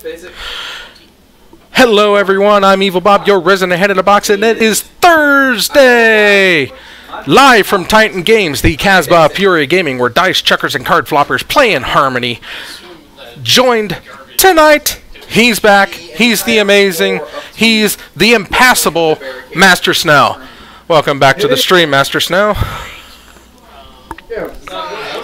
Basic. Hello everyone, I'm Evil Bob, your resident head of the box, and it is Thursday! Live from Titan Games, the Casbah Fury Gaming, where dice, checkers, and card floppers play in harmony. Joined tonight, he's back, he's the amazing, he's the impassable Master Snell. Welcome back to the stream, Master Snell.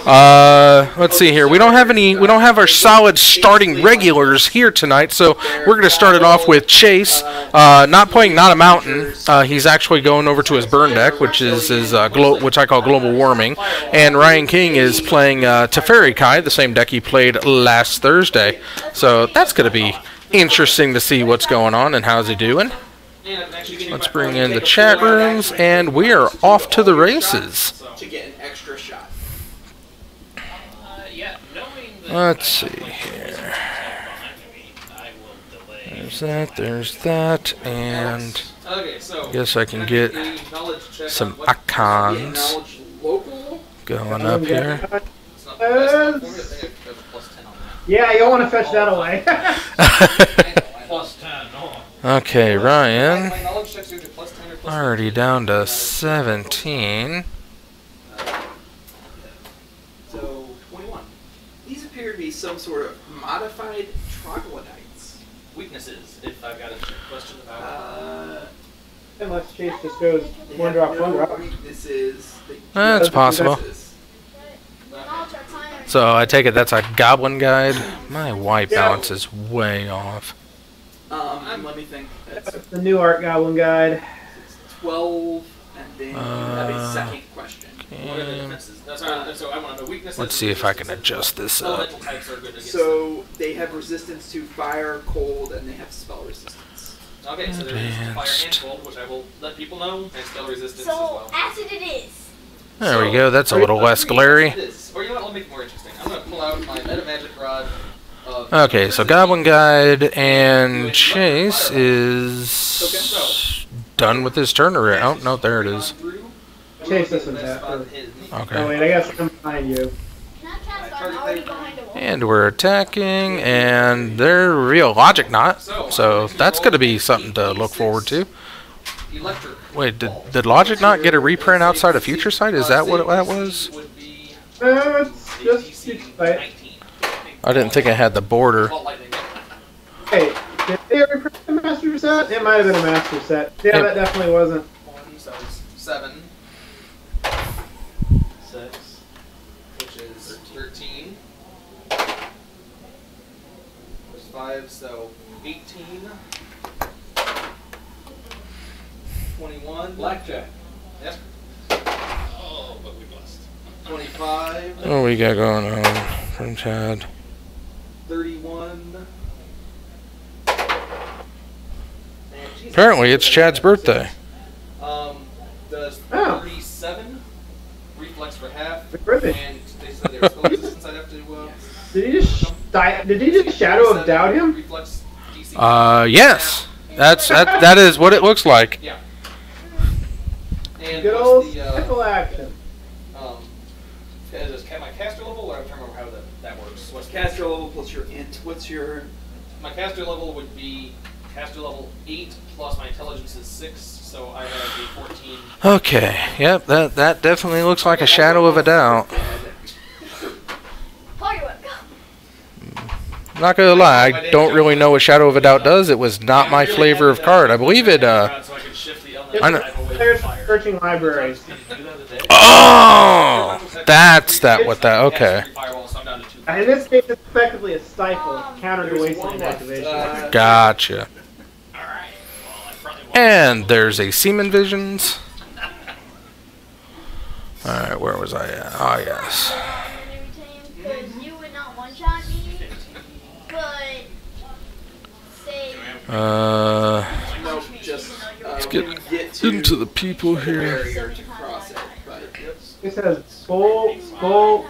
Let's see here. We don't have our solid starting regulars here tonight, so we're going to start it off with Chase, not playing Not a Mountain. He's actually going over to his burn deck, which is his which I call Global Warming, and Ryan King is playing Teferi Kai, the same deck he played last Thursday. So that's going to be interesting to see what's going on and how's he doing. Let's bring in the chat rooms, and we are off to the races. To get an extra shot. Let's see here. There's that, and I guess I can get some icons going up here. Yeah, you'll want to fetch that away. Okay, Ryan. Already down to 17. So, 21. These appear to be some sort of modified troglodytes. Weaknesses, if I've got a question about Unless Chase just goes one drop, one drop. Weaknesses. That's possible. So I take it that's a goblin guide. My white balance is way off. Let me think. That's The new art goblin guide. 12, and then you have a second question. what are the defenses. So I want to know weaknesses. Let's see if I can adjust this up. Elemental types are good against So they have resistance to fire, cold, and they have spell resistance. Okay, so there's fire and cold, which I will let people know, and spell resistance as So, well. acid it is. There we go. That's a little less glary. Or you know what? I'll make it more interesting. I'm going to pull out my Meta Magic Rod. Okay, so Goblin Guide and Chase is done with his turn already. Oh, no, there it is. Chase doesn't have. Oh Okay. wait, I guess I'm behind you. Can I cast I'm already behind a wall. And we're attacking, and they're real Logic Knot, so that's going to be something to look forward to. Electric. Wait, did Logic Knot get a reprint outside of Future Sight? Is that what that was? It's just fight. I didn't think I had the border. Hey, did they ever print a master set? It might have been a master set. Yeah, that definitely wasn't. 1, so 7. 6. Which is 13. There's 5, so 18. 21. Blackjack. Yep. Oh, but we bust. 25. What we got going on from Chad? 31. Apparently, it's Chad's birthday. Does Oh. 37 reflex for half? Happy birthday. And they said there's still resistance I'd have to. Did he just die? Did he just shadow of doubt him? Reflex DC. Yes. That is what it looks like. Yeah. And Good what's old the, cycle action. is this my caster level, or I'm trying to remember how that works. What's Caster level plus your int. What's your... my caster level would be caster level 8 plus my intelligence is 6, so I have a 14. Okay. Yep. That definitely looks like a shadow of a doubt. Pull your whip, go. Not gonna lie, I don't really know what Shadow of a Doubt does. It was not my flavor of card. I believe it. So I can shift the element I know. type away There's from fire. searching libraries. Oh, that's what that. Okay. Firewall, so I'm down to 2. In this case, it's effectively a stifle, counter to wasteland activation. Gotcha. Alright. Well, I probably won't. And there's a Seaman Visions. All right, where was I at? Oh yes. Because you would not one-shot me, but say... No, just... Let's when you get to into the people the here. barrier to cross it. But It says bolt, bolt,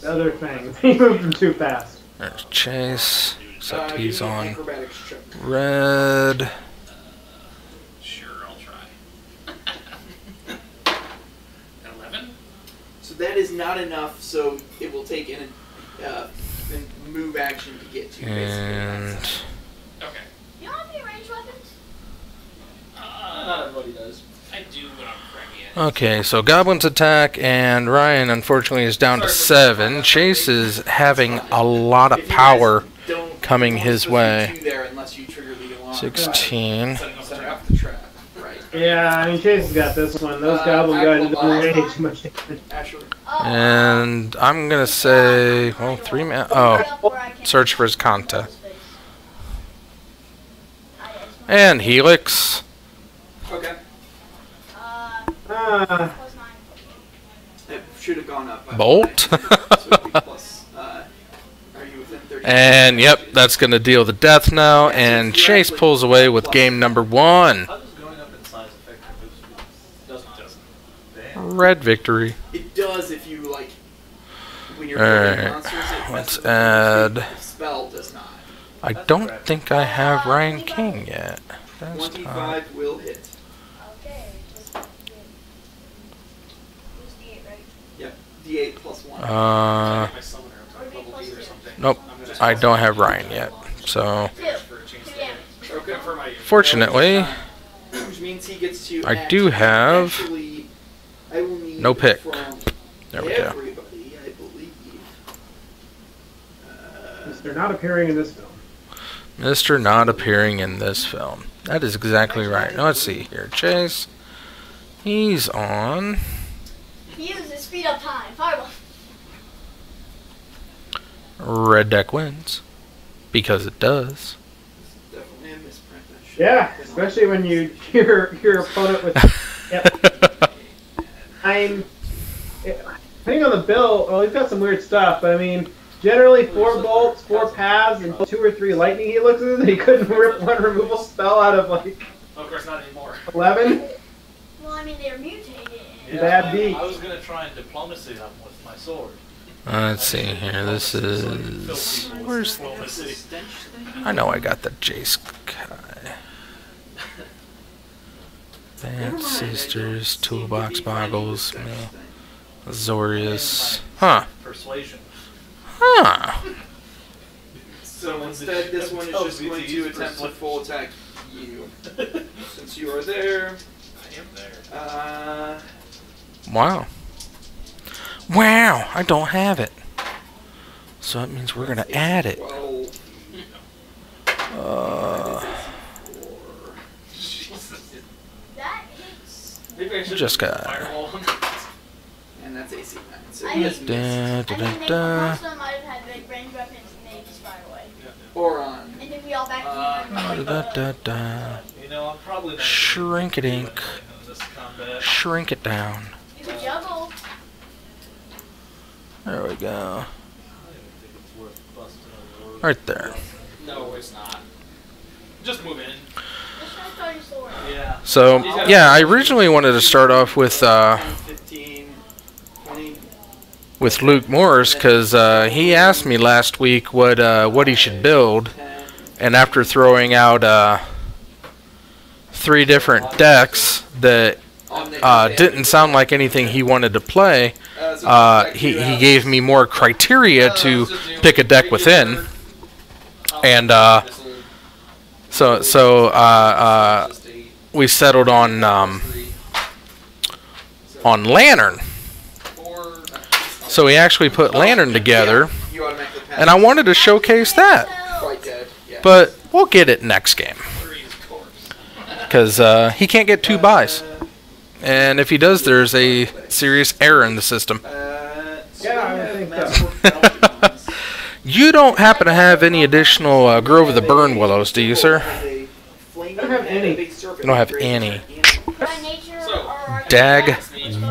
other thing. He moved him too fast. There's Chase. Except give he's me an on acrobatics check. red. Sure, I'll try. 11? that is not enough, so it will take an move action to get to. And Okay. You don't have any ranged weapons? Not everybody does. I do, but I'm crappy at it. okay, so goblins attack, and Ryan unfortunately is down to 7. Chase is having a lot of power coming his way. There unless you trigger the alarm. 16. Set off the trap. Right. Yeah, I mean, Chase has got this one. Those goblin guys don't range much damage. Ashley. Oh, And I'm gonna say, well, 3 man. Oh, search for his Kanta. And Helix. Okay. Plus 9. It should have gone up. By Bolt. 5. So it'd be plus, are you within 30? And yep, that's gonna deal the death now. And Chase pulls away with game number 1. How does going up in size affect your move speed? Doesn't. Red victory. It does if you like when you're Alright, building monsters. It let's messes with add- the spell does not. I don't think I have Ryan King yet. That's not. 25 will hit. Okay. Plus D8, right? Yep. D8 plus 1. Uh, My summoner Or up to be level plus 8 or 2. something. nope, I'm gonna I don't have Ryan yet. So, 2. for a chance 2 to damage. Okay. for my fortunately, Which means he gets to. I do have Actually, I will need no pick. From There we go. everybody, I believe. They're not appearing in this film. Mr. Not appearing in this film. That is exactly right. Now, let's see here. Chase. He's on. He uses speed up time. Fireball. Red deck wins. Because it does. Definitely a misprint. That should Yeah, have been especially when you your opponent with. Yep. Depending on the bill, well, he's got some weird stuff, but I mean, generally 4 bolts, 4 paths, and 2 or 3 lightning helixes, and he couldn't rip one removal spell out of like Of course, not anymore. 11. Well, I mean, they're mutated. Bad beat. I was gonna try and diplomacy them with my sword. Let's see here. This is. Where's. Diplomacy. I know I got the Jace guy. Bad Sisters, Toolbox Boggles, me. Azorius. Huh. Persuasion. Huh. So instead, this one is just going to attempt to full attack you. Since you are there. I am there. Wow. Wow, I don't have it. So that means we're gonna add it. 12. That hits. Maybe I should Just got- firewall him. And that's AC 9. So I he has hate- Da, missed. da, I da, think da. most of them might have had big range weapons and they just fire away. Or on. And if we all back Da, da, da, da. You know, I'm probably not Shrink it, gonna do ink. anything in this combat. Shrink it down. You could juggle. There we go. I don't even think it's worth busting a word. Right there. No, it's not. Just move in. Just try to start your sword. Yeah. So, yeah, I originally wanted to start off with 15, 20. with Luke Morris because he asked me last week what he should build, 10. and after throwing out 3 different decks that On the didn't sound like anything he wanted to play, he gave me more criteria to pick a deck within, and so we settled on Lantern. So we actually put Lantern together, You automatically pass. and I wanted to showcase that, Quite dead. Yeah. but we'll get it next game Three's corpse. because he can't get 2 buys, and if he does, there's a serious error in the system. Yeah, I would think so. You don't happen to have any additional Grove of the Burn Willows, do you, sir? I don't have any. You don't have any. By nature So, or our Dag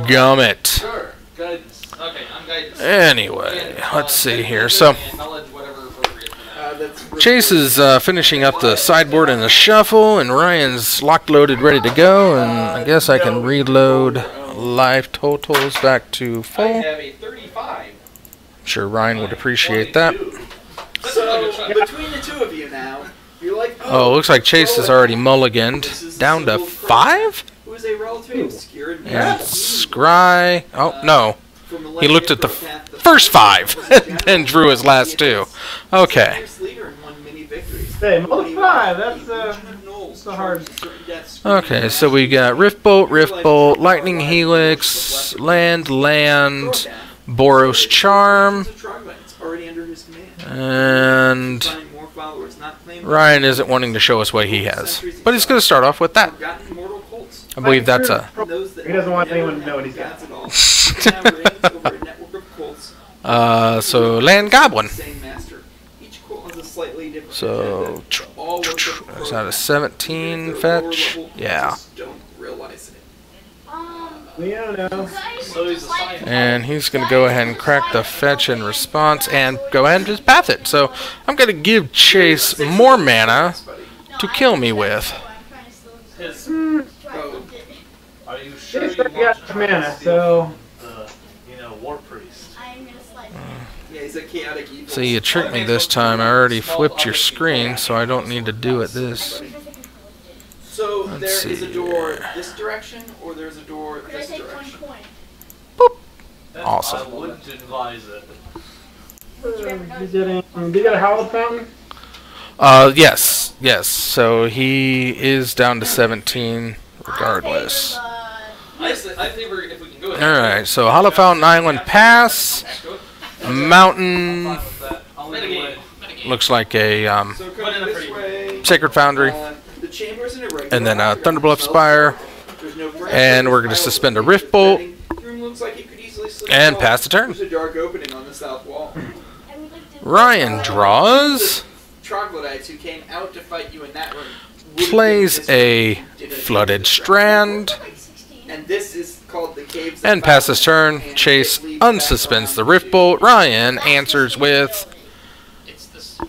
gummit. Sure. Guidance. Okay, I'm guidance. Anyway, let's see here. So And knowledge, whatever appropriate for that. Chase is finishing up the sideboard and the shuffle, and Ryan's locked, loaded, ready to go. And I guess I can reload life totals back to I full. have a 35. I'm sure Ryan would appreciate that. So, between the two of you now, you're like, Oh, looks like Chase is already mulliganed. Down to 5? Who is a relatively obscure And Scry. Oh, no. He looked at the first 5 and then drew his last 2. Okay. Leader in 1 mini victories. Hey, multi 5. That's a hard. Okay, so we got Rift Bolt, Lightning Helix, Land, Boros Charm, and Ryan isn't wanting to show us what he has, but he's going to start off with that. I believe that's a... He doesn't want anyone to know what he's got. So Land Goblin. So is that a 17 fetch? Yeah. We don't know. And he's going to go ahead and crack the fetch in response and go ahead and just path it. So I'm going to give Chase more mana to kill me with. Are you sure Chase you already got mana, so... War Priest? Yeah, he's a chaotic evil. So you tricked me this time. I already flipped your screen, so I don't need to do it this. So Let's there is see a door here. this direction, or there's a door this direction. Awesome. I wouldn't advise it. Did you get a Hallowed Fountain? Yes. So he is down to 17 regardless. Honestly, I favor if we can go ahead. Alright, so Hollow Fountain Island pass. Mountain I'll leave it. looks like a So coming this way, Sacred Foundry. the chamber's in a regular And then order. Thunderbluff Spire. There's no And we're going to suspend a Rift Bolt. The room looks like it could easily slip And off. pass the turn. There's a dark opening on the south wall. Ryan draws. Troglodytes who came out to fight you in that room Plays a Flooded Strand. And this is called the Caves of And Fire. passes turn. And Chase it leads unsuspends the back Rift on Bolt. Ryan answers with... It's the sewer.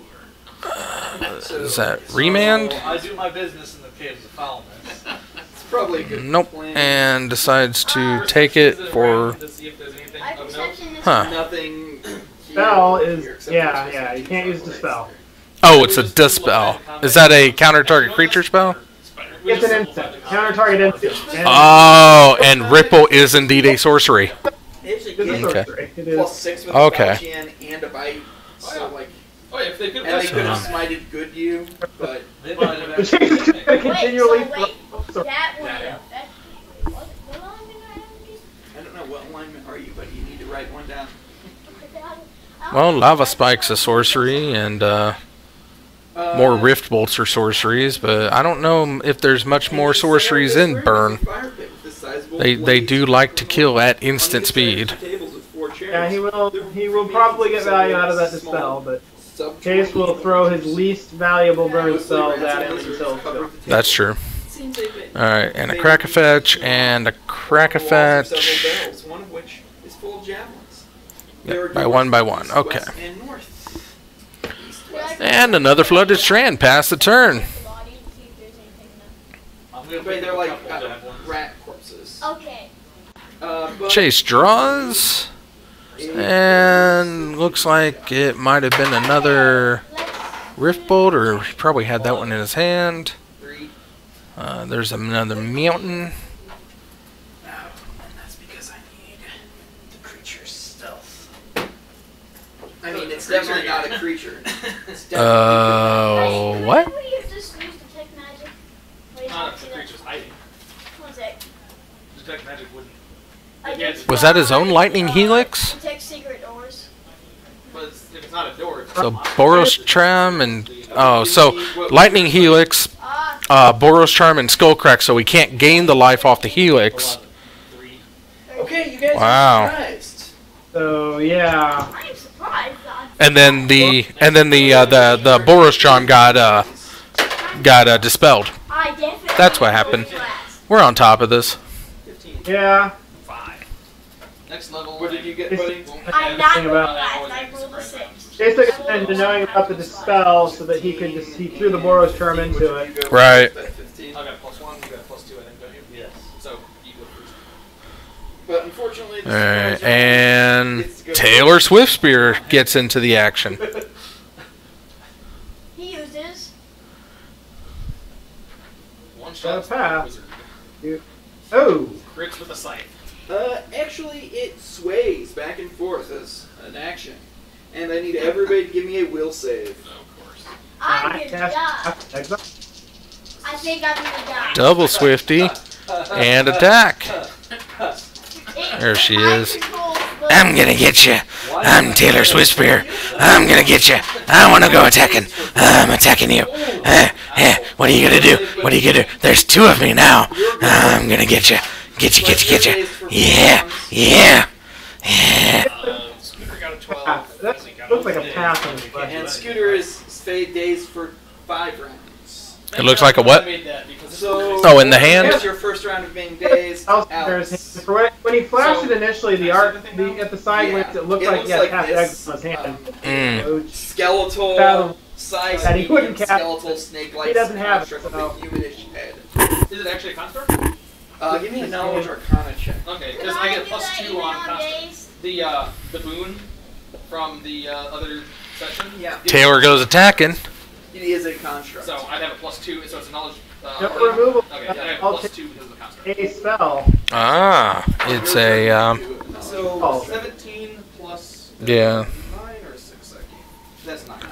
So Is that Remand? I do my business in the Caves of Foulness. it's probably a good Nope. plan. And decides to take it for... To see if there's anything My of note. perception is Huh. Nothing. Spell here is... except for Yeah, this yeah, you can't use the spell. Oh, it's a dispel. Is that a counter-target creature spell? It's an instant. Counter-target instant. And Oh, and Ripple is indeed a sorcery. It's a it's a gift. Okay. sorcery. It Plus is. 6 with Okay. a Faucian and a bite. So like, Oh yeah, if they could and they have could have So- smited good you, but They might have The Chase is actually. gonna continually... wait, throw- that one. What line did I have? I don't know what alignment are you, but you need to write one down. Well, Lava Spike's a sorcery, and more Rift Bolts are sorceries, but I don't know if there's much more sorceries in Burn. They do like to kill at instant speed. Yeah, he will probably get value out of that dispel, but Chase will throw his least valuable burn spells at him until... That's true. Alright, and a Crack-a-Fetch, and a Crack-a-Fetch. One of which is full of javelins. Yep, by one by one. Okay. West and north. East, west. And another Flooded Strand. Pass the turn. I'm gonna Wait, they're like couple javelins. rat corpses. Okay. But Chase draws. And looks like it might have been another Rift Bolt, or he probably had that one in his hand. 3. There's another Mountain. And that's because I need the creature's stealth. I mean, it's definitely not a creature. It's definitely What? Everybody has just used detect magic. Wait, Not if see the that? creature's hiding. One sec. Detect magic wouldn't. I Yeah, just Was that his own got, Lightning Helix? Detect secret doors. But if it's not a door, it's So Boros Charm and... Oh, so Lightning Helix, Boros Charm, and Skullcrack, so we can't gain the life off the Helix. 3. Okay, you guys Wow. are surprised. So, yeah. I am surprised. And then the Boros Charm got dispelled. I definitely. That's what happened. We're on top of this. 15. Yeah. 5. Next level. What did you get, It's- buddy? I'm not Thing gonna about- last. I rolled a 6. Chase took advantage of knowing about the dispel so that he could just... He threw the Boros Charm into it. Right. I got +1, you got +2, I think, don't you? Yes. So, you go first. But unfortunately, this Alright, is and gets to go Taylor Swiftspear gets into the action. He used his. One Got a shot. pass. Wizard. Oh! Crits with a scythe. Actually, it sways back and forth as an action. And I need everybody to give me a will save. Of course. I'm gonna Cast die. Exile. I think I'm gonna die. Double Swifty and attack. There she Mind is. controls, but- I'm gonna get you. I'm Taylor Swiftspear. I'm gonna get you. I wanna go attacking. I'm attacking you. What are you gonna do? What are you gonna do? There's two of me now. I'm gonna get you. Get you. Yeah. Scooter got a 12. That Leslie got looks like a day. pass on the And budget. Scooter is stayed dazed for 5 rounds. It looks like a what? I made that because it's So, Oh, in the hand? That's your first round of being dazed. Alex. When he flashed So- it initially, the art at the side Yeah. winds, it looked It like looks he had like half this, eggs on his hand. Mm. Skeletal Fathom. size, That he medium, wouldn't cast- skeletal snake-like he doesn't have it, construct with so- a humanish head. Is it actually a construct? Give me a knowledge arcana check. Okay, Can because I get do plus that 2 even on on construct. days? The boon from the other session. Yeah. Taylor goes attacking. It is a construct. So I'd have a plus 2, so it's a knowledge. No removal. Okay, yeah, I have a I'll plus take 2 because of the construct. a spell. Ah, it's a So, Oh. 17 plus yeah. 9 or 6, I can't. That's not 9.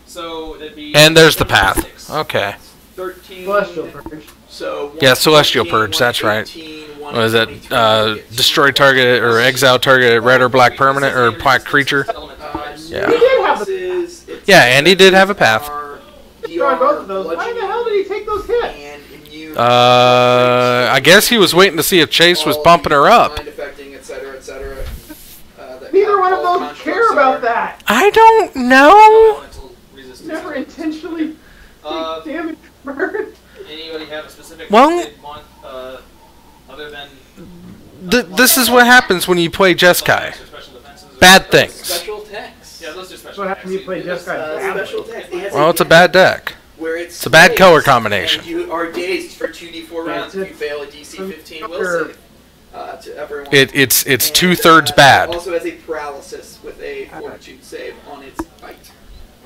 So that'd be. And there's the path. 6. Okay. 13. Celestial Purge. So Yeah, Celestial Purge, that's right. 118, What is it? 122. Destroy target or exile target red or black permanent or black creature. Yeah. He did have a Yeah, and he did have a path. try both of those. Why the hell did he take those hits? And immune. I guess he was waiting to see if Chase was bumping her up. Mind affecting, etc., etc. Neither one of those care about that. I don't know. Never intentionally take damage from her. Anybody have a specific Well- thing they want, other than This is what happens when you play Jeskai. special defenses? Bad things. Special text. Yeah, those are special. What happened when you play Jeskai? Special text. It has Well, it's a bad deck. Where it's a bad dazed, color combination. And you are dazed for 2d4 rounds if you fail a DC 15 will save. To everyone. It's And, 2/3 bad. Also has a paralysis with a fortitude save on its bite.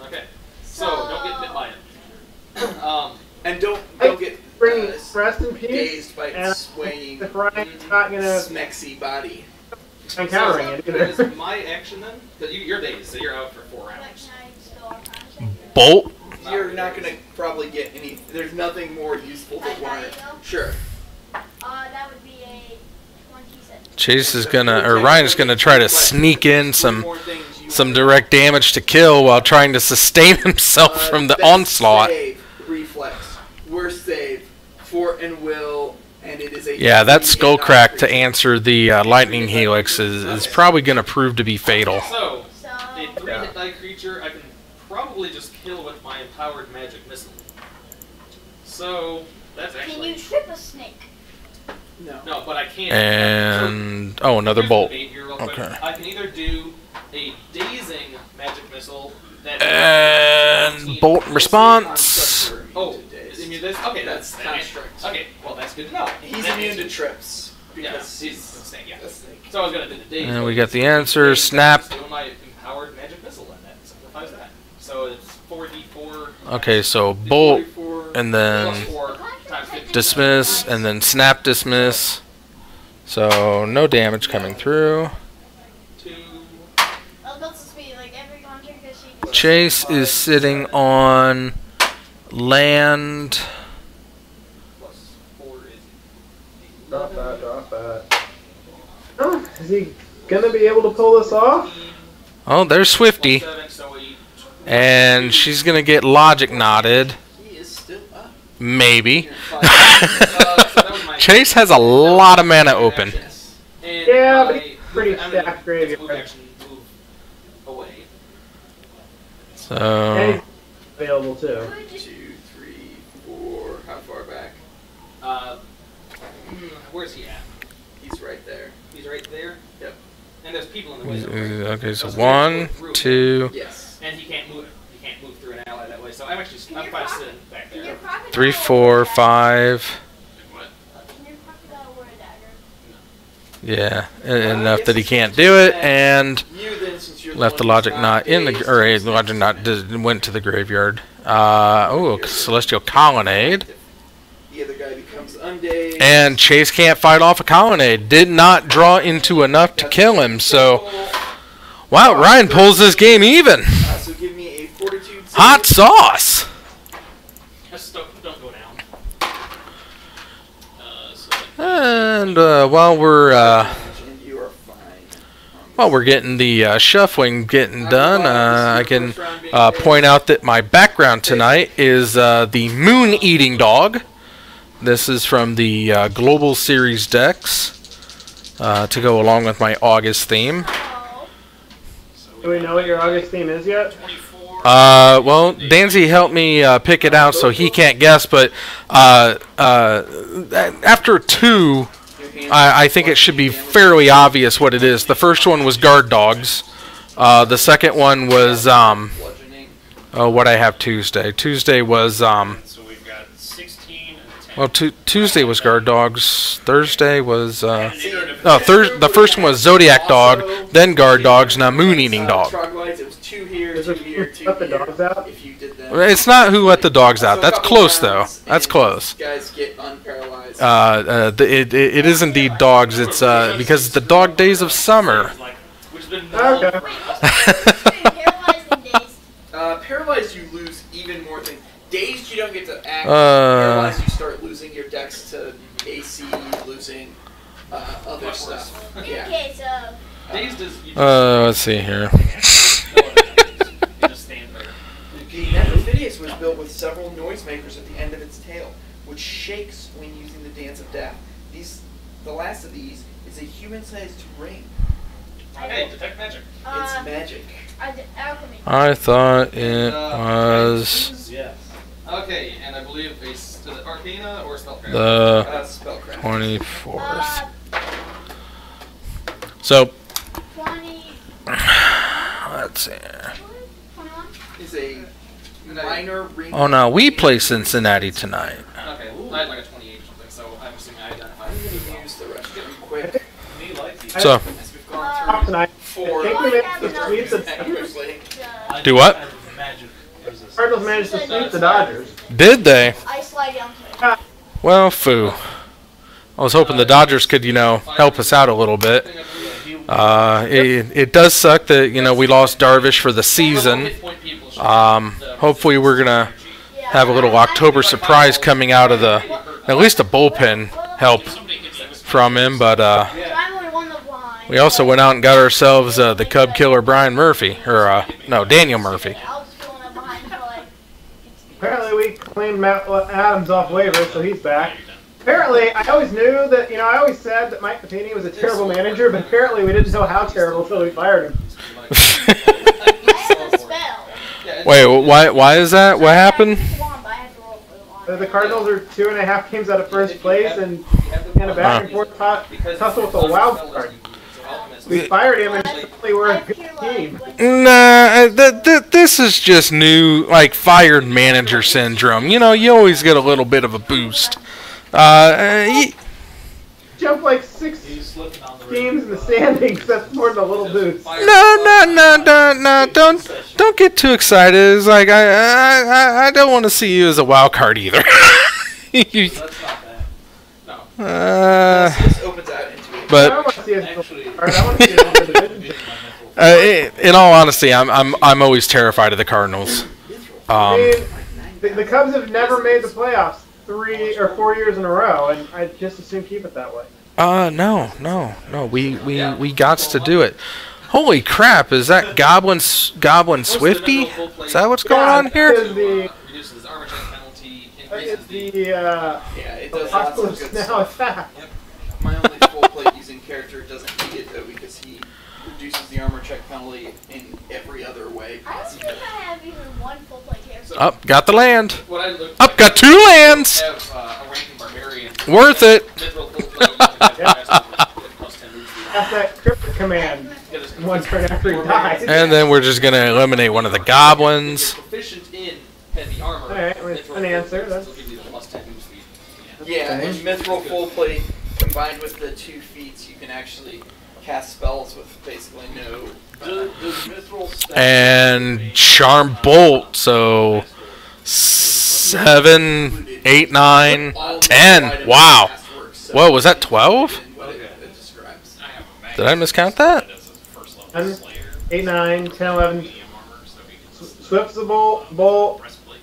Okay, so don't get bit by it. And don't get Bring rest in peace. dazed by and its swaying If Ryan's not gonna smexy body. encountering it That is either. my action then. Because you're dazed, so you're out for 4 Like, rounds. can I still arcana check? Bolt. You're not gonna probably get any. There's nothing more useful to Like learn. that, though? Sure. That would be a 27. Chase is gonna, or Ryan's gonna try to sneak in some direct damage to kill while trying to sustain himself from the Best onslaught. Save, reflex, worst save, fort and will, and it is a. Yeah, that skull crack to creature. answer the lightning helix is probably gonna prove to be fatal. So, So, a 3-hit die creature I can probably just kill with my empowered magic missile. So, that's can actually. you trip a snake? No. No, but I can't. And oh, another Here's the bolt. debate here real quick. Okay. I can either do a dazing magic missile that. And bolt response. Oh, is immune to this? Okay, That's that's construct. Okay, well that's good to know. He's That immune to means- trips Yeah, because he's he's a snake. Yeah. a snake. So I was gonna do the daze. And we got the answer. Snap. Doing my empowered magic missile, and that simplifies that. So it's 4d4. Okay, so bolt 44. and Plus then 4 times 50. dismiss and then snap dismiss. So no damage coming through. 2. Oh, that's the speed. Like every contract that she Chase is sitting on land. Plus 4 is. Drop that. Oh, is he gonna be able to pull this off? Oh, there's Swifty. 7, so we. And she's gonna get logic knotted. He is still up. Maybe. So that was my. Chase has a lot of mana open. Yes. And Yeah, but my he's pretty move- I mean, stacked graveyard. move action, move away. And So he's available too. could just 2, 3, 4. How far back? Where's he at? He's right there. He's right there. Yep. And there's people in the way. though, right? okay, so 1, 2, Yes. And he can't move. He can't move through an ally that way. So I'm actually. I'm fine sitting back Can there. your crocodile 3, 4, 5. What? Can your crocodile wear a dagger? Yeah, enough that he can't do it, and You then, since you're left the one who's logic not knot in the, dazed, or a you logic knot went to the graveyard. Oh, Celestial Colonnade. The other guy becomes undazed. And Chase can't fight off a Colonnade. Did not draw into enough to kill him, so Wow, Ryan pulls this game even. So give me a fortitude. Hot sauce. Just don't go down. So And while we're And you are fine. getting the shuffling getting done, I can point out that my background tonight is the Moon Eating Dog. This is from the Global Series decks to go along with my August theme. Do we know what your August theme is yet? 24. Well, Danzy helped me pick it out, so he can't guess. But after 2, I think it should be fairly obvious what it is. The first one was Guard Dogs. The second one was Bludgeoning. what I have Tuesday. Tuesday was So we've got 16 and 10. well, Tuesday was Guard Dogs. Thursday was And in order to- the first one was Zodiac Dog, then Guard Dogs, now Moon Eating Dog. Troglodytes, it was 2 here, Is 2 it here, 2 let the here. dogs out? If you did that. It's not who let the dogs out. So a That's couple close though. rounds, That's and close. these guys get unparalyzed. It is indeed dogs. It's because it's the dog days of summer. Like, which has been Okay. Paralyzing days. Paralyzed, you lose even more things. Dazed, you don't get to act. Uh. Paralyzed, you start losing your dex to AC, losing other Much stuff. In Yeah. case of. Dazed is. You Let's see here. You just stand there. The Necrophidius was built with several noisemakers at the end of its tail, which shakes when using the Dance of Death. The last of these is a human-sized ring. Hey, detect magic. It's magic. Alchemy. I thought it was Yes. Okay, and I believe is it Arcana or Spellcraft? the Spellcraft. 24th. So 20. let's see. 21. Is a minor ring. Oh no, we play Cincinnati tonight. Okay, I had like a 28 or something, so I'm assuming I identified. I'm going to use the rest of them quick Me like these. So as we've gone Off tonight. through I think we managed to sweep the quickly. I Do what? have Magic. resistance. Cardinals managed to sweep the Dodgers. Did they? I slide down to it. Well, foo. I was hoping the Dodgers could, help us out a little bit. It does suck that we lost Darvish for the season. Hopefully we're gonna have a little October surprise coming out of at least a bullpen help from him. But I'm only one of the blind. we also went out and got ourselves the Cub killer Brian Murphy, or no, Daniel Murphy. I was feeling up behind for like. Apparently we claimed Matt Adams off waivers, so he's back. Apparently, I always knew that, I always said that Mike Papini was a terrible manager, but apparently we didn't know how terrible until we fired him. I had a spell. Wait, why is that? What happened? I had to roll for the wand. The Cardinals are 2.5 games out of first place and in a back and forth tussle with a wild card. We fired him and suddenly we're a good team. Nah, this is just new, fired manager syndrome. You always get a little bit of a boost. Jumped like 6 He's slipping on the games in the standings. That's more than a little boost. No, don't get too excited. It's like I don't want to see you as a wild card either. You- That's not bad. This opens out into it. I but don't want to see us as a I want to see us as a division. in all honesty, I'm always terrified of the Cardinals. I mean, the Cubs have never made the playoffs 3 or 4 years in a row, and I just assume keep it that way. No. We gots to do it. Holy crap! Is that Goblin Swifty? Is that what's going on here? Is the Reduces his armor check penalty, it's increases the. the Yeah, it does lots of Apocalypse good Now stuff. attack. My only full plate using character doesn't need it though because he reduces the armor check penalty in every other way I don't possible. think I have even one full play character. Up, got the land. What I looked Up, got 2 lands. have a ranking barbarian. Worth it. Mithril full play, you can have plus 10 move speed. That's that cryptic command. Get his- One turn after he dies. And then we're just gonna eliminate one of the If goblins. you're proficient in heavy armor. Alright, well, Mithril an answer, full that's- will give you the plus 10 move speed. Yeah, and Mithril full plate combined with the 2 feats, you can actually cast spells with basically no. Does Mithril stack And Charm Bolt. So 7, 8, 9, All the 10. items Wow. cast work so Whoa, was that 12? in what it describes. Did I miscount that? And 8, 9, 10, 11. medium armor, so we can just Swift's the bolt. breastplate.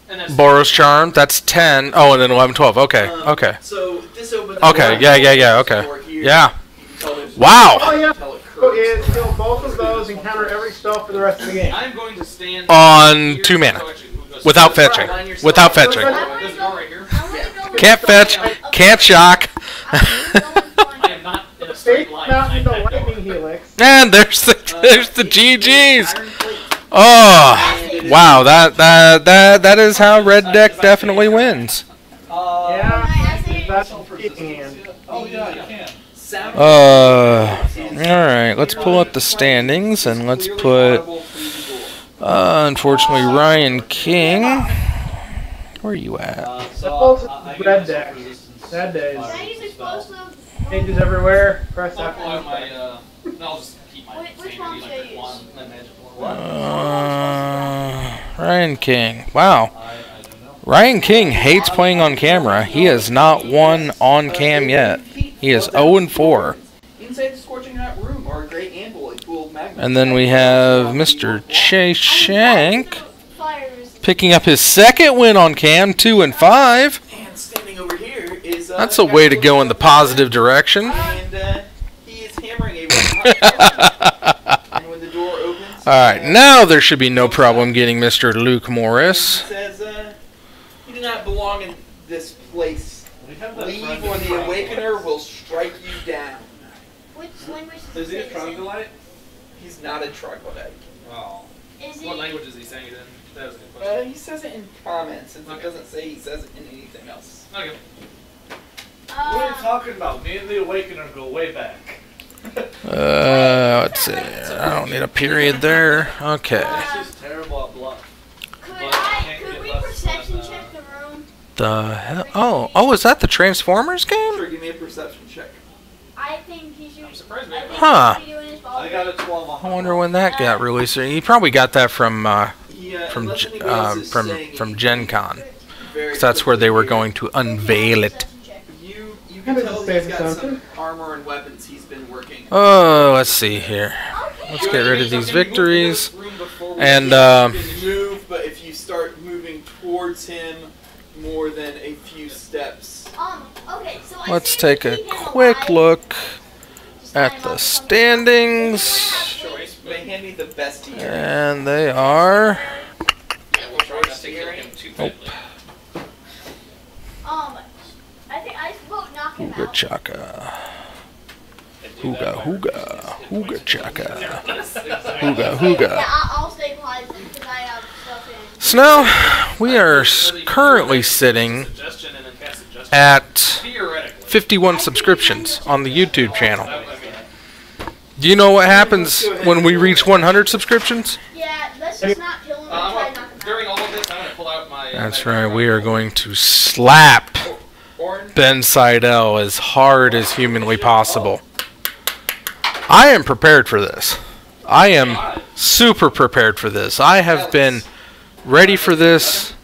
And that's Boros Charm, that's 10. Oh, and then 11, 12. Okay, okay. So this opens. Okay, yeah, okay. Door here. Yeah. You can tell there's- Wow! Oh yeah. Tell it So curves. is kill both of those and counter every spell for the rest of the game. I'm going to stand On here. 2 mana. So actually, who goes Without first? fetching. Line yourself Without up. fetching. This door right here. Can't fetch, can't shock. I am not in a straight Take line. out the I know. lightning helix. And there's the GGs. Iron plate. Oh, wow! That is how red deck definitely wins. Yeah, that's a kicking hand. Oh yeah, I can. Sound All right. Let's pull up the standings and let's put. Unfortunately, Ryan King. Where are you at? Both red deck. Sad days. Can I use explosive? Pages everywhere. Press I'll pull out F. my. I'll just keep my Which standard one should I electric use? wand and magic wand. Ryan King. Wow. I don't know. Ryan King hates playing on camera. He has not won on cam yet. He is 0-4. Inside the scorching hot room or a great anvil, a pool of magma. And then we have Mr. Chase Shank Fires. picking up his second win on cam, 2-5. And standing over here is. That's a way to go in the positive direction. And he is hammering a red And when the door opens. Alright, now there should be no problem getting Mr. Luke Morris. He says, you do not belong in this place. We have that Leave friend or in the front. Awakener will strike you down. Which language Is he a this in? troglodyte? He's not a troglodyte. Oh. Is What he? language is he saying it in? That was a good question. He says it in comments, since it Okay. doesn't say he says it in anything else. Okay. What are you Uh, talking about? Me and the Awakener go way back. Let's see. I don't need a period there. Okay. She's terrible at bluff. could we perception check the room? The hell? Oh, is that the Transformers game? Sure, give me a perception check. I think he should. I'm surprised we I think Huh. he should be doing his I got a 12 I wonder when that got released. He probably got that from Unless anybody else is saying from anything Gen Con. very 'Cause that's where they were quickly going to unveil it. You Kind can of tell the he's same got some assumption. armor and weapons he's been working. Oh, let's see here. Let's get rid of these victories. And Move, but if you start moving towards him more than a few steps, Okay, so I let's see take the a king and quick alive. look Just at line the up something. standings. choice, they hand me the best here. And they are. Yeah, we'll try not to kill him too badly. I think I vote knock him Hooga out. chaka. Hooga hooga. Hooga chaka. Hooga hooga. Yeah, I'll stabilize him because I have stuff in. So now we are currently sitting Suggestion and then cast suggestion. at Theoretically. 51 subscriptions on the YouTube channel. I mean, Do you know what happens when we reach 100 subscriptions? Yeah, let's just not kill him and try to knock him out. during all of this, I'm going to pull out my. That's right, we are going to slap Orange. Ben Seidel as hard as humanly possible. I am prepared for this. I am super prepared for this. I have been ready for this.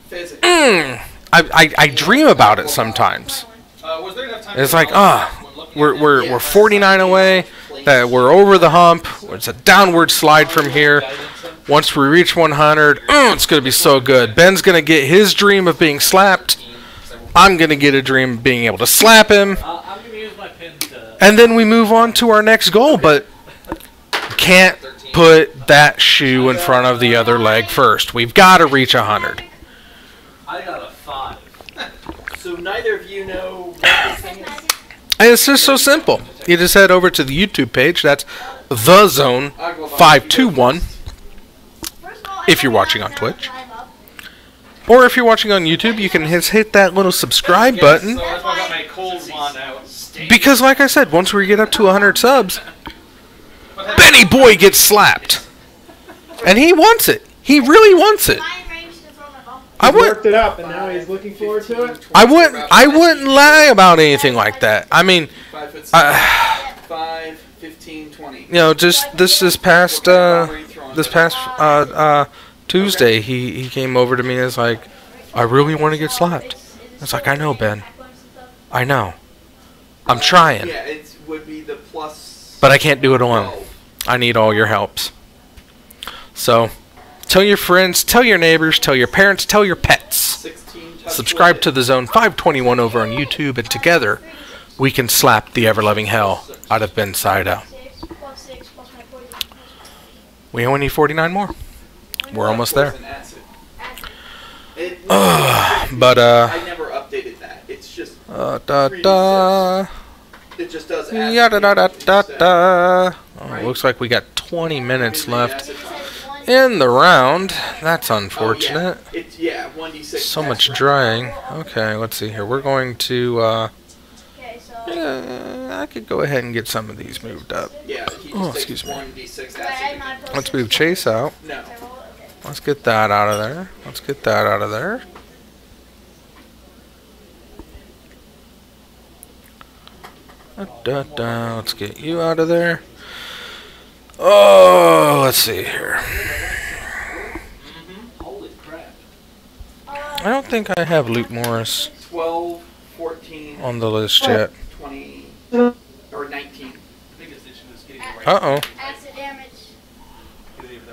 Physics. I dream about it sometimes. Was there enough time It's to like, when looking at we're 49 away, that we're over the hump. It's a downward slide from here. Once we reach 100, it's going to be so good. Ben's going to get his dream of being slapped. I'm going to get a dream of being able to slap him. I'm going to use my pin to... And then we move on to our next goal, but can't put that shoe in front of the other leg first. We've got to reach 100. I got a 5. So neither of you know what this thing is? And it's just so simple. You just head over to the YouTube page. That's The Zone 521. If you're watching on Twitch. Or if you're watching on YouTube, you can just hit that little subscribe button. So that's why I got my cold wand out. Because like I said, once we get up to 100 subs, Benny Boy gets slapped. And he wants it. He really wants it. I He's wouldn't worked it up, and now he's looking forward to it. I wouldn't lie about anything like that. I mean, 5 foot 6, uh, 5, 15, 20. you know, just this past Tuesday, he came over to me and was like, I really want to get slapped. I was like, I know, Ben. I know. I'm trying. Yeah, it would be the plus. But I can't do it alone. 12. I need all your helps. So, tell your friends, tell your neighbors, tell your parents, tell your pets. 16 touch Subscribe wood. to the Zone 521 over on YouTube, and together we can slap the ever-loving hell out of Ben Saida. 6 plus 6 plus my poison. We only need 49 more. We're almost there. Poison acid. Acid. But, I never updated that. It's just da. it just does acid. Yada da da da da. Oh, looks like we got 20 minutes left in the round. That's unfortunate. Oh, yeah. It's 1d6. So much drying. Okay, let's see here. We're going to, Okay, so. I could go ahead and get some of these moved up. Yeah, he just Oh, takes excuse me. 1d6 I add my acid. plus Let's 6 move Chase out. No. Okay. Let's get that out of there. Let's get that out of there. Let's get you out of there. Oh, let's see here. Holy crap. I don't think I have Luke Morris 12, 14, on the list yet. 20, or 19. Biggest issue is getting the right. Uh-oh. Acid damage.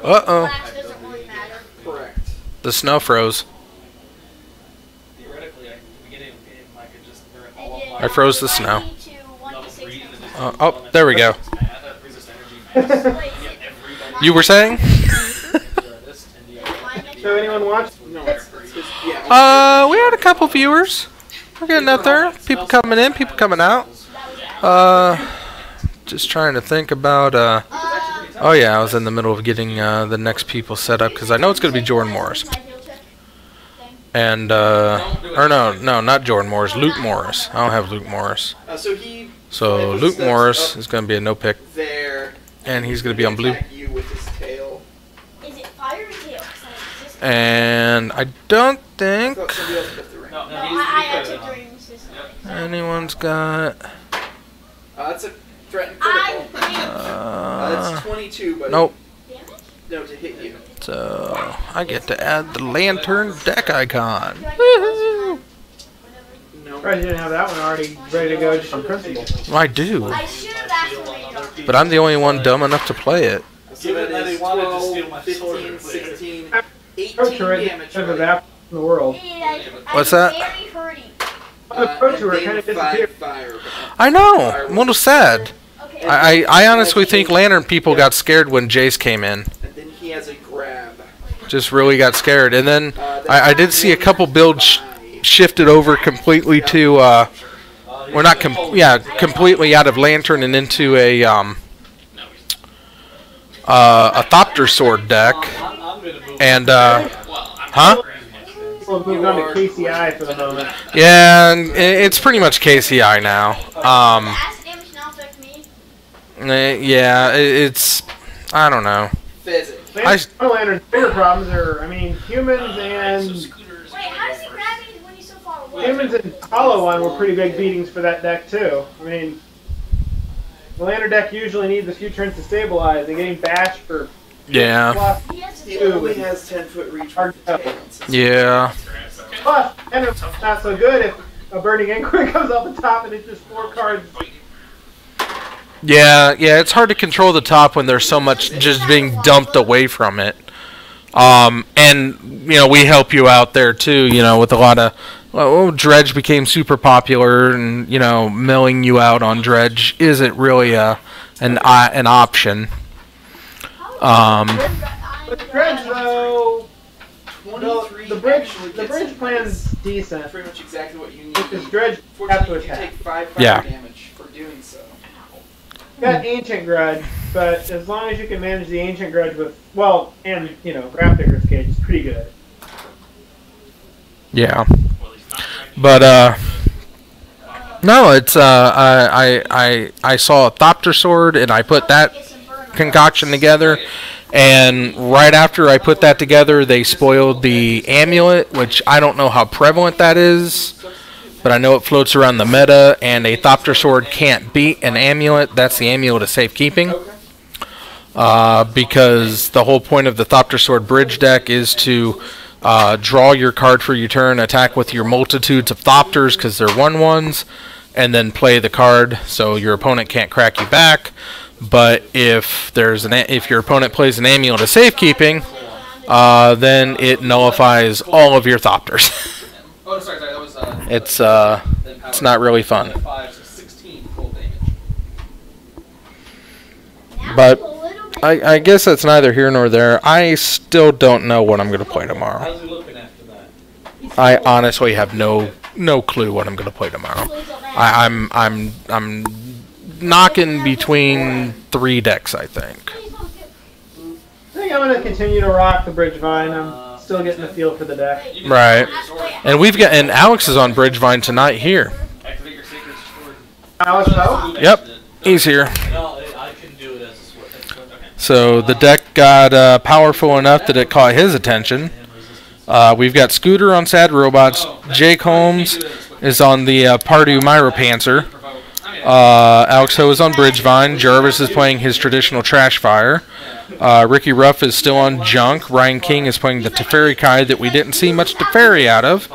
Uh-oh. Class doesn't really matter. Correct. The snow froze. Theoretically, at the beginning of the game, I could just burn I all of did my I froze the snow. 1d to 1d6 level 3 and then just Oh, there we go. resist energy mass. Wait, Yeah, is everybody. You were saying? This and the other. mine next So anyone watch? No, it's just, yeah. We had a couple viewers. We're getting up there. People coming in, people coming out. Just trying to think about, oh yeah, I was in the middle of getting the next people set up because I know it's going to be Jordan Morris. And, or no, not Jordan Morris, Luke Morris. I don't have Luke Morris. So he. So if Luke steps Morris up is going to be a no pick, there. and he's going to be on blue. Attack you with his tail. Is it fire or tail? 'Cause I resist- And I don't I think thought somebody else took the ring. No, No, he's I the took the ring resistance. anyone's got. That's a threatened I critical. think That's 22, but Nope. damage? no, to hit you. So I get to add the lantern deck icon. Do I get Woohoo! plus 1? No. Surprised you didn't have that one already ready to go just on principle. I do, I should have asked for radar. but I'm the only one dumb enough to play it. So that Given that is he wanted to 12, steal my sword 15, earlier. 16, Pro 18 Tour damage. never already. that in the world. What's that? Very hurting. The Pro And Tour then kind of 5 disappeared. fire. I know. I'm a little sad. Okay. I honestly think Lantern people got scared when Jace came in. And then he has a grab. Just really got scared. And then That's I did see a couple builds shifted over completely to, or not, completely out of Lantern and into a Thopter Sword deck. I'm gonna move. And, huh? People have moved on to KCI for the moment. Yeah, and it's pretty much KCI now. The acid damage now affect me. Yeah, it's, I don't know. Physics. Lantern's bigger problems are, I mean, humans and Scooters. Wait, how does it grab me when he's so far away? humans and Hollow One were pretty big beatings for that deck too. I mean, the Lantern deck usually needs a few turns to stabilize, and getting bashed for Yeah. plus, He has to He do only has 10-foot reach Hard with the to tail. Yeah. plus, and it's not so good if a Burning Inquiry comes off the top and it's just 4 cards. Yeah, it's hard to control the top when there's so much just being dumped away from it. And, we help you out there too, with a lot of, Dredge became super popular and, milling you out on Dredge isn't really an option. But the Dredge though, 23 the bridge actually the gets bridge him. plan's That's decent. pretty much exactly what you need. Because Dredge has to Fortunately, you attack. take 5 fire Yeah. damage for doing so. Got Ancient Grudge, but as long as you can manage the Ancient Grudge with, well, and, Grafdigger's Cage is pretty good. Yeah. But, no, it's, I saw a Thopter Sword and I put that concoction together, and right after I put that together, they spoiled the amulet, which I don't know how prevalent that is, but I know it floats around the meta, and a Thopter Sword can't beat an amulet. That's the amulet of safekeeping, because the whole point of the Thopter Sword bridge deck is to draw your card for your turn, attack with your multitudes of Thopters because they're 1/1s, and then play the card so your opponent can't crack you back. But if if your opponent plays an Amulet of Safekeeping, then it nullifies all of your Thopters. Oh, sorry, that was. It's not really fun. 5, so 16 full damage. But I guess that's neither here nor there. I still don't know what I'm going to play tomorrow. How's he looking after that? I honestly have no clue what I'm going to play tomorrow. I'm knocking between 3 decks, I think. I think I'm going to continue to rock the Bridgevine. I'm still getting the feel for the deck. Right. And Alex is on Bridgevine tonight here. Activate your Sacred Sword. Alex, no? Yep, he's here. No, I can do it as a sword. Okay. So the deck got powerful enough that it caught his attention. We've got Scooter on Sad Robots. Jake Holmes is on the Pardue Myropanther. Alex Ho is on Bridgevine. Jarvis is playing his traditional Trash Fire. Ricky Ruff is still on Junk. Ryan King is playing the Teferi Kai that we didn't see much Teferi out of.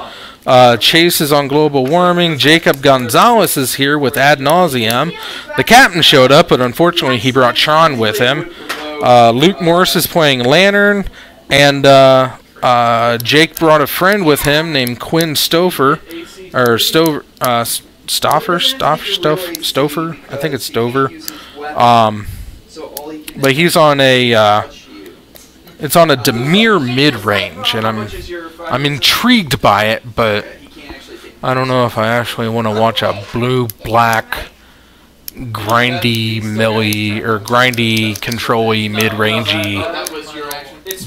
Chase is on Global Warming. Jacob Gonzalez is here with Ad Nauseam. The captain showed up, but unfortunately he brought Sean with him. Luke Morris is playing Lantern, and Jake brought a friend with him named Quinn Stouffer, or Stouffer. I think it's Stover. But he's on a it's on a Dimir mid-range, and I'm intrigued by it, but I don't know if I actually want to watch a blue-black grindy millie or grindy control-y mid-rangey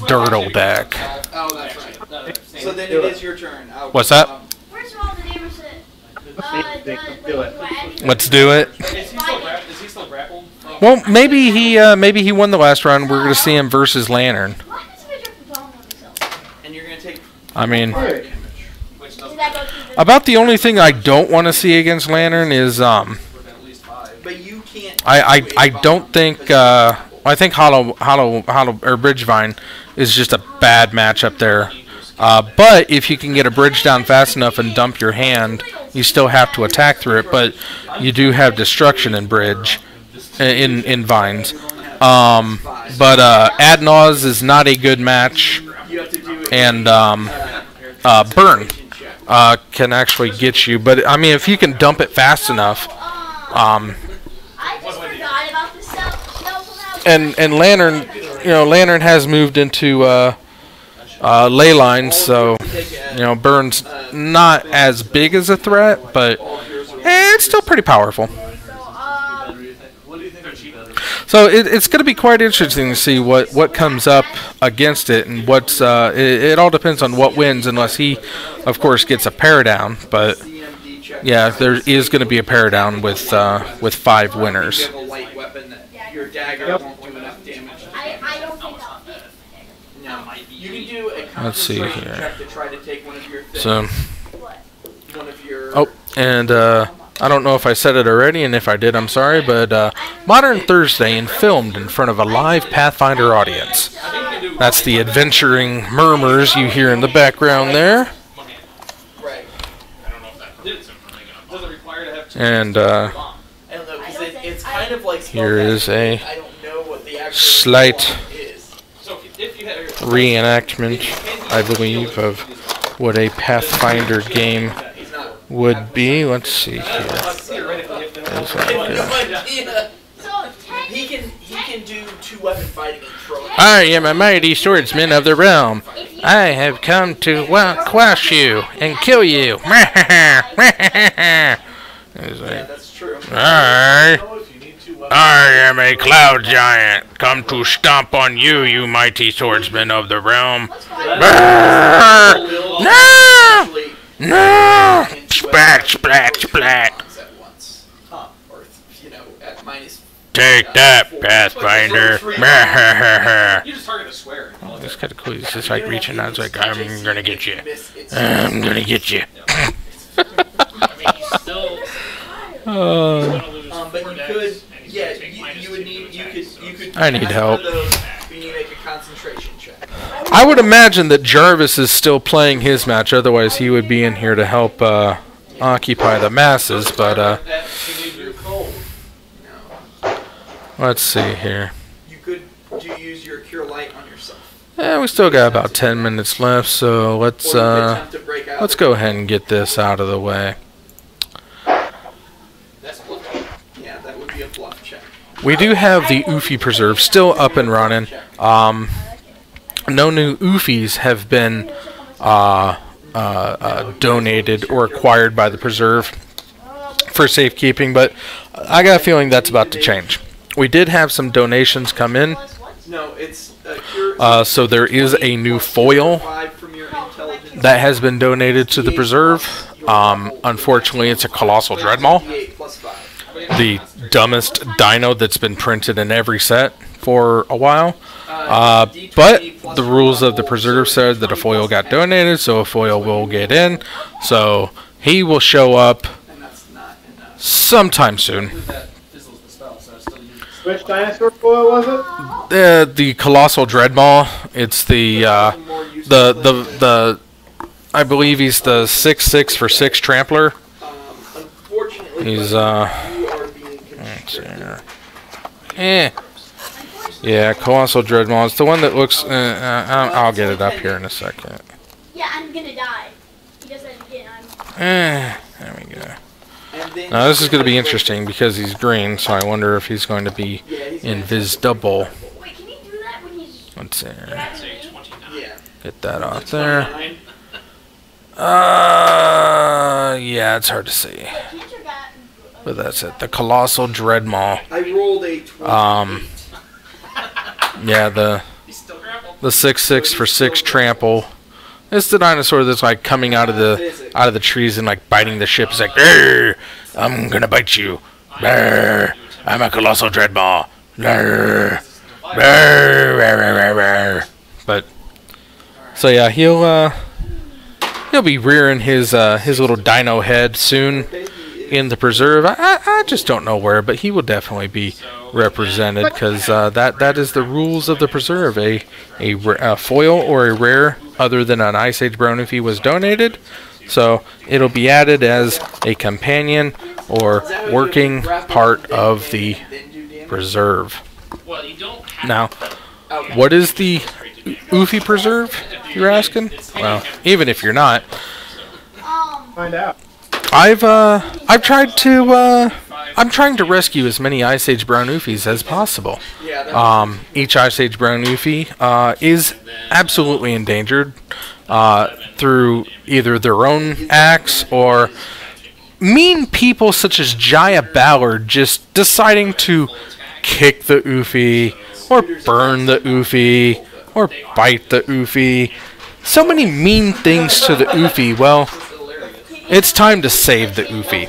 Dirtle deck. Oh, that's right. So then it is your turn. What's that? First of all, the neighbor said, Do it. Let's do it. Is he still grappled? Well, maybe he won the last round. We're gonna see him versus Lantern. why does the picture from Tom on himself? And you're going to take I mean, Hey, Which Did doesn't that go through the... about the only thing I don't want to see against Lantern is within at least 5. But you can't. I don't think I think Hollow or Bridgevine is just a bad matchup there. But if you can get a bridge down fast enough and dump your hand, you still have to attack through it. But you do have destruction in bridge, in vines. But Ad Naus is not a good match, and Burn can actually get you. But I mean, if you can dump it fast enough, I just forgot about the cell and Lantern, Lantern has moved into ley lines, so Burn's not as big as a threat, but it's still pretty powerful. What do you think are cheap? So it's going to be quite interesting to see what comes up against it, and what's it all depends on what wins, unless he, of course, gets a pair down. But yeah, there is going to be a pair down with 5 winners. You have a light weapon that your dagger won't do enough damage. I don't think I'll be. No, you can do a Let's see concentration here. check to try to take one of your things. So One of your. oh, and I don't know if I said it already, and if I did, I'm sorry, but Modern Thursday and filmed in front of a live Pathfinder audience. That's the adventuring murmurs you hear in the background there. Right. Does it require to have 2 And I don't know, because it's kind of like. here is a I don't know what the actual slight spell is. So if you had reenactment, I believe, of what a Pathfinder game He's not. would be. Let's see here. theoretically, if There's I have like, no idea. So, He can do 2-weapon fighting and throw it. I am a mighty swordsman of the realm. I have come to quash you and kill you. It's Yeah, like, that's true. I If you need 2 weapons. am a cloud giant, come to stomp on you, you mighty swordsman of the realm. Brrr! No! Actually, No! Splat, splat, splat. at once. Or, at minus. Take that, Pathfinder. you just target a square. It's kind of cool. He's just like reaching out. It's like, I'm gonna get you. Miss, it's I'm gonna get you. I mean, he's still gonna lose but 4 you decks, could, and he's yeah, gonna take you would -2 need, to you attacks, could. I need as help. one of those, you need to make a concentration check. I would imagine that Jarvis is still playing his match. Otherwise, he would be in here to help occupy the masses. But No. Let's see here. You could use your Cure Light on yourself. Yeah, we still got about 10 minutes left, so let's Or you could attempt to break out. let's go ahead and get this out of the way. That's bluff. Yeah, that would be a bluff check. We do have the Oofy Preserve still up and running. No new Oofies have been donated or acquired by the Preserve for safekeeping, but I got a feeling that's about to change. We did have some donations come in. No, it's Cure. So there is a new foil From your intelligence. that has been donated to the Preserve. Unfortunately, it's a Colossal Dreadmaw, D8 plus 5. the dumbest dino that's been printed in every set for a while. But the rules of the Preserve said that a foil got donated, so a foil will get in. So he will show up And that's not enough. sometime soon. That fizzles the spell, so I still use it. Which dinosaur foil was it? The Colossal Dreadmaw. It's the I believe he's the 6/6 for 6 Trampler. Unfortunately, He's you are being let's see constricted. here. Yeah, Colossal Dreadmaw. It's the one that looks. I'll get it up here in a second. Yeah, I'm gonna die. He does that again. There we go. And then Now this is going to be interesting because he's green, so I wonder if he's going to be invisible. Wait, can he do that when he's Let's see here. grabbing Say me? 29. Yeah. Get that off there. 29. Yeah, it's hard to see, Teacher got. but that's it. The Colossal Dreadmaw. I rolled a 28. Yeah, the He's still grappled. 6/6 for 6 Trample. It's the dinosaur that's like coming out of the trees and like biting the ship. It's like, "Grr, I'm gonna bite you. Grr, I'm a Colossal Dreadmaw. Grr, grr, grr, grr, grr." But so yeah, he'll be rearing his little dino head soon in the Preserve. I just don't know where, but he will definitely be represented because that is the rules of the Preserve. A foil or a rare other than an Ice Age Brown Oofy was donated, so it'll be added as a companion or working part of the Preserve. Well, you don't have Now, what is the Oofy Preserve, you're asking? Well, even if you're not, Find out. I've tried to I'm trying to rescue as many Ice Age Brown Oofies as possible. Each Ice Age Brown Oofy is absolutely endangered through either their own acts or mean people such as Jaya Ballard just deciding to kick the Oofy or burn the Oofy or bite the Oofy. So many mean things to the Oofy. Well, it's time to save the Oofy.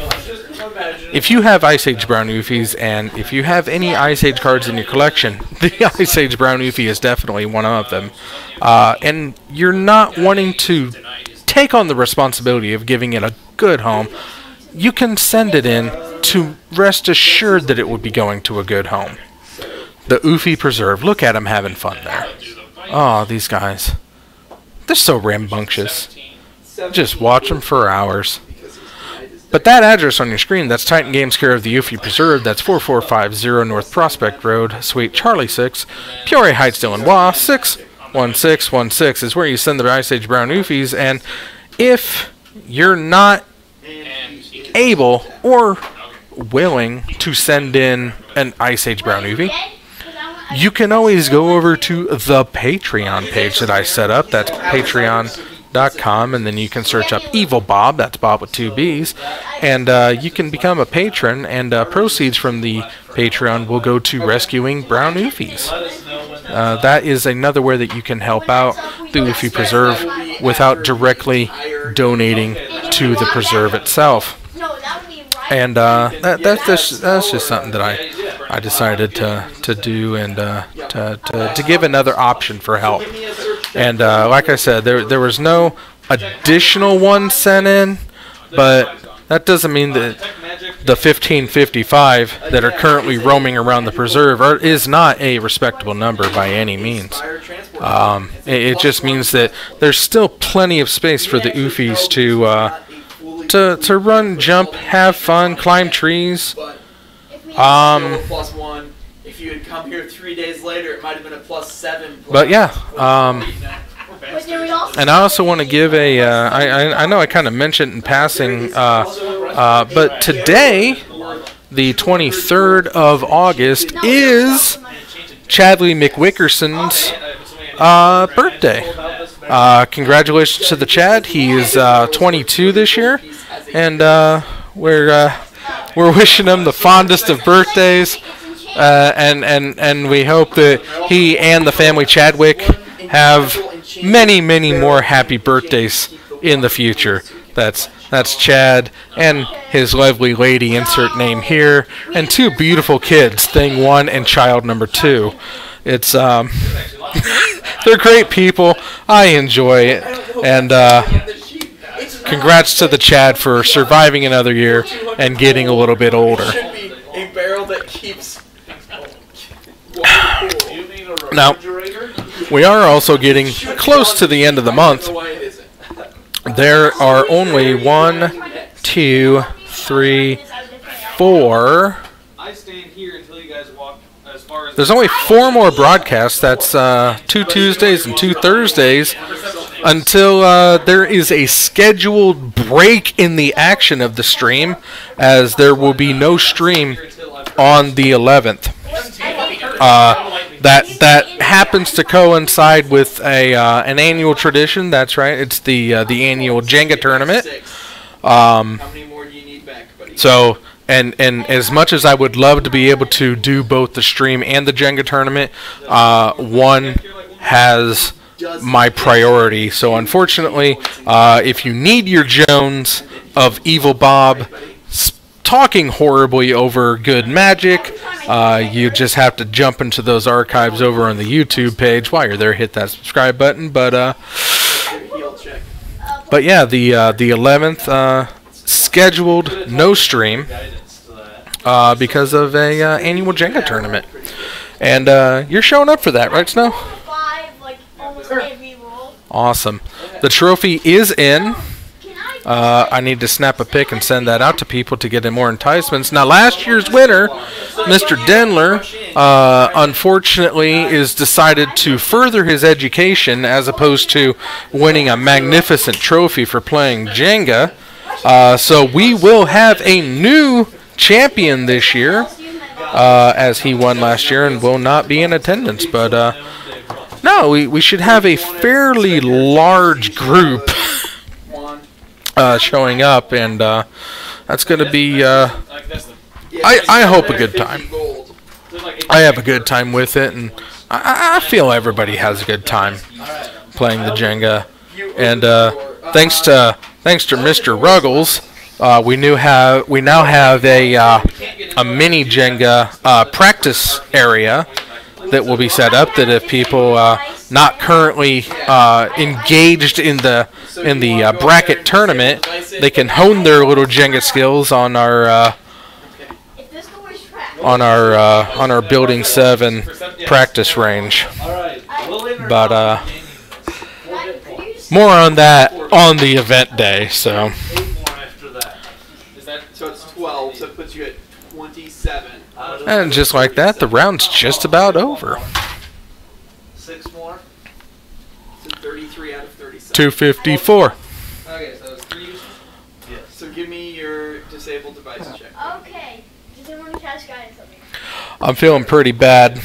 If you have Ice Age Brown Oofies, and if you have any Ice Age cards in your collection, the Ice Age Brown Oofy is definitely one of them. And you're not wanting to take on the responsibility of giving it a good home, you can send it in to rest assured that it would be going to a good home. The Oofy Preserve. Look at them having fun there. Oh, these guys. They're so rambunctious. Just watch them for hours. But that address on your screen, that's Titan Games care of the Oofy Preserve. That's 4450 North Prospect Road, Suite Charlie 6, Peoria Heights, Illinois. 61616 is where you send the Ice Age Brown Oofies. And if you're not able or willing to send in an Ice Age Brown Oofy, you can always go over to the Patreon page that I set up. That's patreon.com, and then you can search up Evil Bob, that's Bob with 2 B's, and you can become a patron, and proceeds from the Patreon will go to rescuing brown Oofies. That is another way that you can help out the Oofy Preserve without directly donating to the Preserve itself. And that's just something that I decided to do, and to give another option for help. And like I said, there was no additional one sent in, but that doesn't mean that the 1555 that are currently roaming around the Preserve is not a respectable number by any means. It just means that there's still plenty of space for the Oofies to run, jump, have fun, climb trees. come here 3 days later, it might have been a +7. But yeah, But then we also and I also want to give a. I know I kind of mentioned in passing, but today, the 23rd of August, is Chadley McWickerson's birthday. Congratulations to the Chad. He is 22 this year, and we're wishing him the fondest of birthdays, and we hope that he and the family Chadwick have many more happy birthdays in the future. That's Chad and his lovely lady, insert name here, and 2 beautiful kids, thing 1 and child number 2. It's they're great people. I enjoy it, and congrats to the Chad for surviving another year and getting a little bit older. Should be a barrel that keeps. Now, we are also getting close to the end of the month. There are only 1, 2, 3, 4. I stand here until you guys walk as far as. There's only 4 more broadcasts. That's 2 Tuesdays and 2 Thursdays until there is a scheduled break in the action of the stream, as there will be no stream on the 11th. That happens to coincide with an annual tradition. That's right. It's the annual Jenga tournament. How many more do you need back, buddy? So, and as much as I would love to be able to do both the stream and the Jenga tournament, one has my priority. So unfortunately, if you need your Jones of Evil Bob talking horribly over good magic, you just have to jump into those archives over on the YouTube page. While you're there, hit that subscribe button. But yeah, the 11th scheduled no stream because of a annual Jenga tournament, and you're showing up for that, right, Snow? 5, like almost every roll. Awesome. The trophy is in. I need to snap a pic and send that out to people to get in more enticements. Now, last year's winner, Mr. Denler, unfortunately is decided to further his education as opposed to winning a magnificent trophy for playing Jenga. So we will have a new champion this year, as he won last year and will not be in attendance. But no, we should have a fairly large group showing up, and that's going to be, I hope, a good time. I have a good time with it, and I feel everybody has a good time playing the Jenga. And thanks to Mr. Ruggles, we now have a mini Jenga practice area that will be set up, that if people not currently engaged in the bracket tournament, they can hone their little Jenga skills on our Building 7 practice range. But more on that on the event day. So it's 12, so it puts you at 27. and just like that, the round's just about over. 6 more. So 33 out of 37. 254. Okay, so it's 3 uses. Yes. So give me your disabled device check. Okay. Does anyone cast guidance on me? I'm feeling pretty bad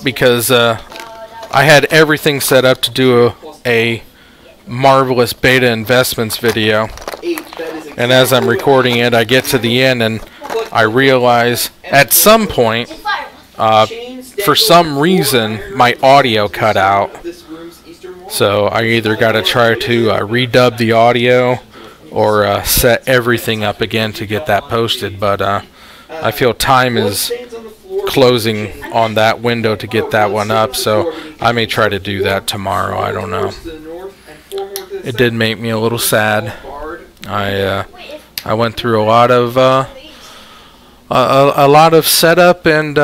because I had everything set up to do a marvelous beta investments video, and as I'm recording it, I get to the end and I realize at some point, for some reason, my audio cut out. So I either got to try to redub the audio or set everything up again to get that posted. But I feel time is closing on that window to get that one up, so I may try to do that tomorrow. I don't know. It did make me a little sad. I went through a lot of setup and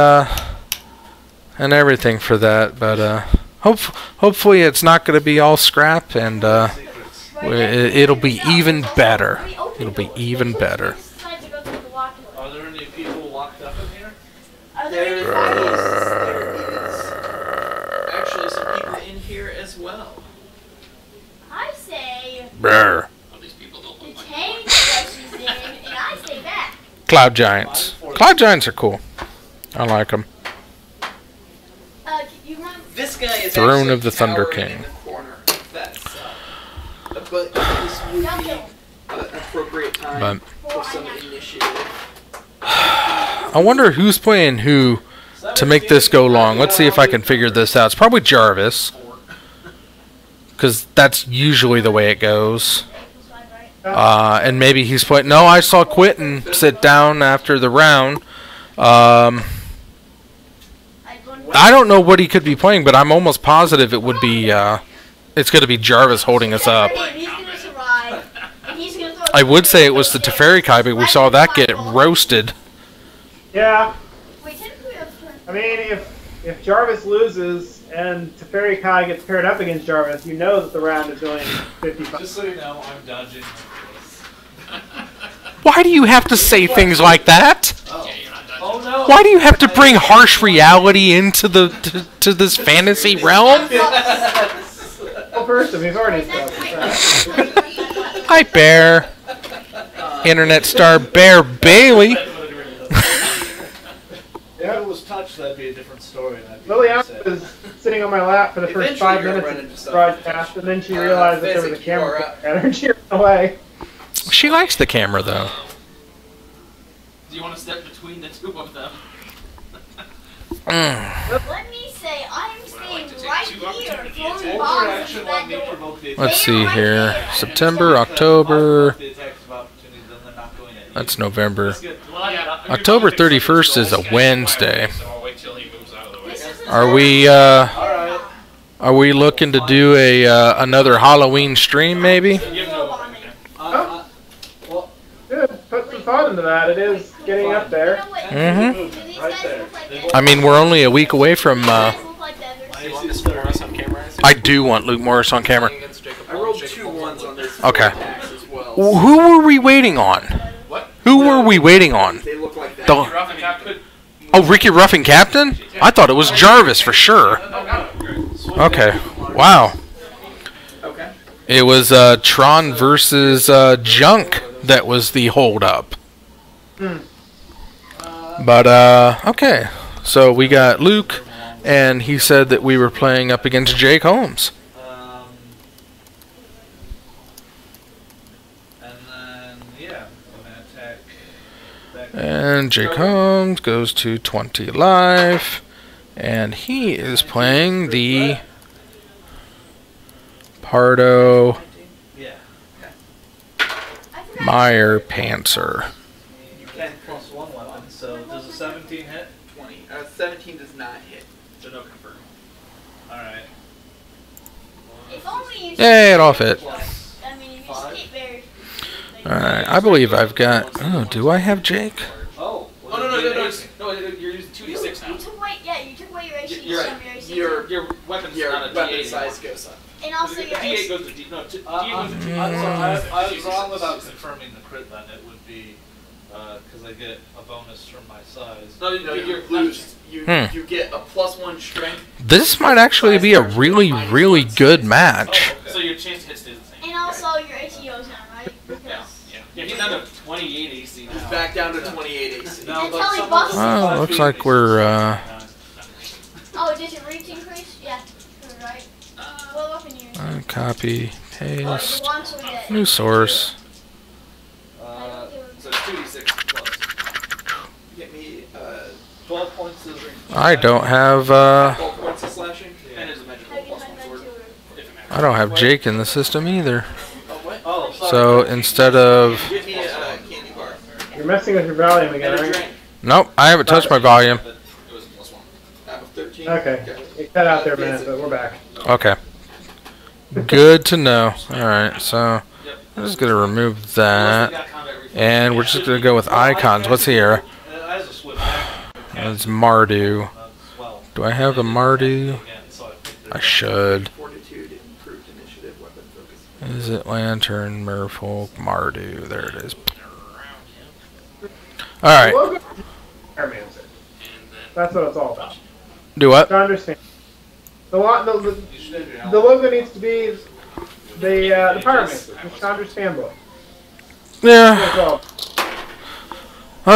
everything for that, but hopefully it's not going to be all scrap, and it'll be even better. It'll be even better. Are there any people locked up in here? Are there any I say Brr. All these people don't the look like tank rushes in, and I say back. Cloud Giants. Cloud Giants are cool. I like them. You run. This guy is Throne actually of the Thunder towering King. in the corner. That's, but this would Don't be kill him. an appropriate time But for some initiative. I wonder who's playing who to make this go long. Let's see if I can figure this out. It's probably Jarvis, because that's usually the way it goes. And maybe he's playing. No, I saw Quentin sit down after the round. I don't know what he could be playing, but I'm almost positive it would be. It's going to be Jarvis holding us up. He's gonna survive. And he's gonna throw I would say it was the Teferi Kai, but we saw that get roasted. Yeah, Wait, technically that's turn. I mean, if Jarvis loses and Teferi Kai gets paired up against Jarvis, you know that the round is going 55. Just so you know, I'm dodging. Why do you have to say things like that? Oh no! Why do you have to bring harsh reality into the to this fantasy realm? Well, first of he's already That's established. right. Hi, Bear. Internet star Bear Bailey. If it was touched, that'd be a different story. And I'd be Liliana upset. was sitting on my lap for the first Eventually 5 you're minutes running of into the broadcast, and then she realized that there was a Physics, you are camera up. at her, and she ran away. She likes the camera, though. Do you want to step between the two of them? Let me say, I'm staying right here, throwing bombs Overaction at let me that door. provoke the Let's attack. see here. September, October. The attacks of opportunity, then they're not going at you. That's November. That's good. Well, yeah, October 31st is a Wednesday. So I'll wait till he moves out of the way. This is a Are we Alright. are we looking to do a another Halloween stream maybe? throw bombing. Well, Good. Put some thought into that. It is getting up You there. know what? Mhm. Do these Right guys there. look like that? I mean, we're only a week away from. These guys look like that. I They're see This the Morris on camera. I do want Luke Morris on camera. I rolled 2 ones on this Okay. attacks as well. Who were we waiting on? What? Who were we waiting on? They look like that. The- Rough and Cap could. Oh, Ricky Ruffin captain? I thought it was Jarvis for sure. Okay. Wow. Okay. It was Tron versus Junk that was the holdup. But okay. So we got Luke, and he said that we were playing up against Jake Holmes. And then, yeah, I'm gonna attack back. And Jake Holmes goes to 20 life, and he is playing the Pardo Yeah. I forgot. Meyer Panzer. You can Plus 1 weapon, so does a 17 hit? 20. 17 does not hit. So no confirm. Alright. If only you. Yay, it all fit. Plus. I mean, if you just keep very. Alright, I believe I've got... Oh, do I have Jake? Oh, Oh no no no no! No, you're using 2d6 You now. took away, yeah, you took away your AC. You're some of your AC. Your weapon's Your not a weapon D8 size anymore. goes up. And also The your D8 AC. goes to D. No, D8 goes to I'm D. sorry, I was wrong about confirming the crit then. It would be, because I get a bonus from my size. No, No, you're you lose. You you get a +1 strength. This might actually be a really, really good match. So your chance to hit stays the same. And also your AC goes down, right? Yeah, Because yeah. He's down to 28 AC He's now. back down to 28 AC. No, Did but Kelly some bust of the Well, five looks feet like is we're, oh, did your reach increase? Yeah, right. What weapon you use? Copy, Oh, paste, the ones with it. new source. So it's 2d6 plus. Get me 12 points of I don't have, 12 points of slashing. And there's a magical Have you plus had 1 that sword. too? If it matters. I don't have Jake in the system either. Oh, what? Oh, sorry. So instead of... Give me a candy bar. You're messing with your volume again, And a right? drink. Nope, I haven't touched my volume. But it was plus 1. Out of 13. Okay. It cut out there a minute, but we're back. Okay. Good to know. Alright, so I'm just going to remove that. And we're just going to go with icons. What's here? As a swift action, It's Mardu. well, Do I have a Mardu? again, so I think I should. Fortitude, improved initiative, weapon focus. Is it Lantern, Merfolk, Mardu? There it is. Alright. We'll go with Pyromancer. That's what it's all about. Do what? To understand. The logo needs to be the Pyromancer, the Chandra's fanboy. Yeah. That's all.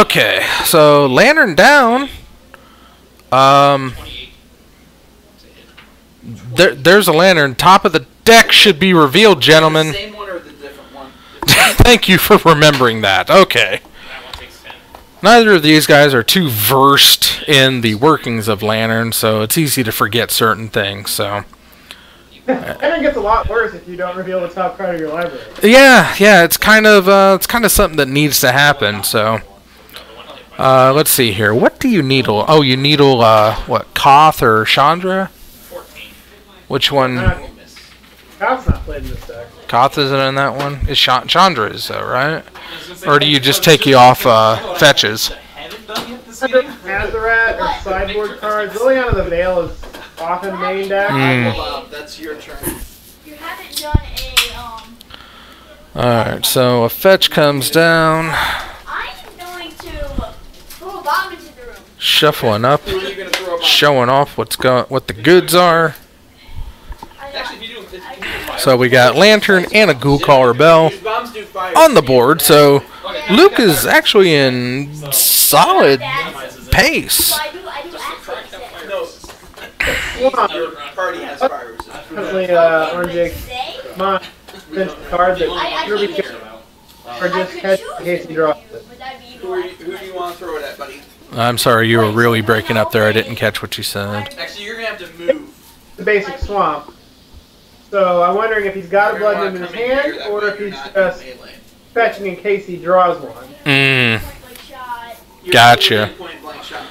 Okay, so lantern down. There's a lantern. Top of the deck should be revealed, gentlemen. The same one or the different one? Thank you for remembering that. Okay. That one takes 10. Neither of these guys are too versed in the workings of lantern, so it's easy to forget certain things. So. Lantern gets a lot worse if you don't reveal the top card of your library. Yeah, it's kind of something that needs to happen. So. Let's see here. What do you needle? Oh, you needle, what, Koth or Chandra? 14. Which one? Koth's not played in this deck. Koth isn't in that one? Is Chandra is, though, right? Or do you just take you off, fetches? Azarat or sideboard cards. Liliana the Veil is often main deck. Bob, that's your turn. You haven't done a Alright, so a fetch comes down. I'm going to throw a bomb into the room. Shuffling up. Who are you going to throw a bomb? Showing off what the goods are. Actually, if you do fire, So we got Lantern and a Ghoul Caller Bell These bombs do fire. on the board, so Luke is actually in solid pace. So I do access it. No, your party has fire resistance. Definitely, Orange Egg. Today, Come on. Finish the card that really could- cares. Or I just could catch choose in case you draw it. But that'd be Who do you want to throw it at, buddy? I'm sorry, you were really breaking up there. I didn't catch what you said. Actually, you're going to have to move. The basic swamp. So I'm wondering if he's got a You're gonna blood wanna in his come in here, hand that or way if you're he's not just in melee. fetching in case he draws one. Mm, Point-blank shot. You're Gotcha. doing point blank shot,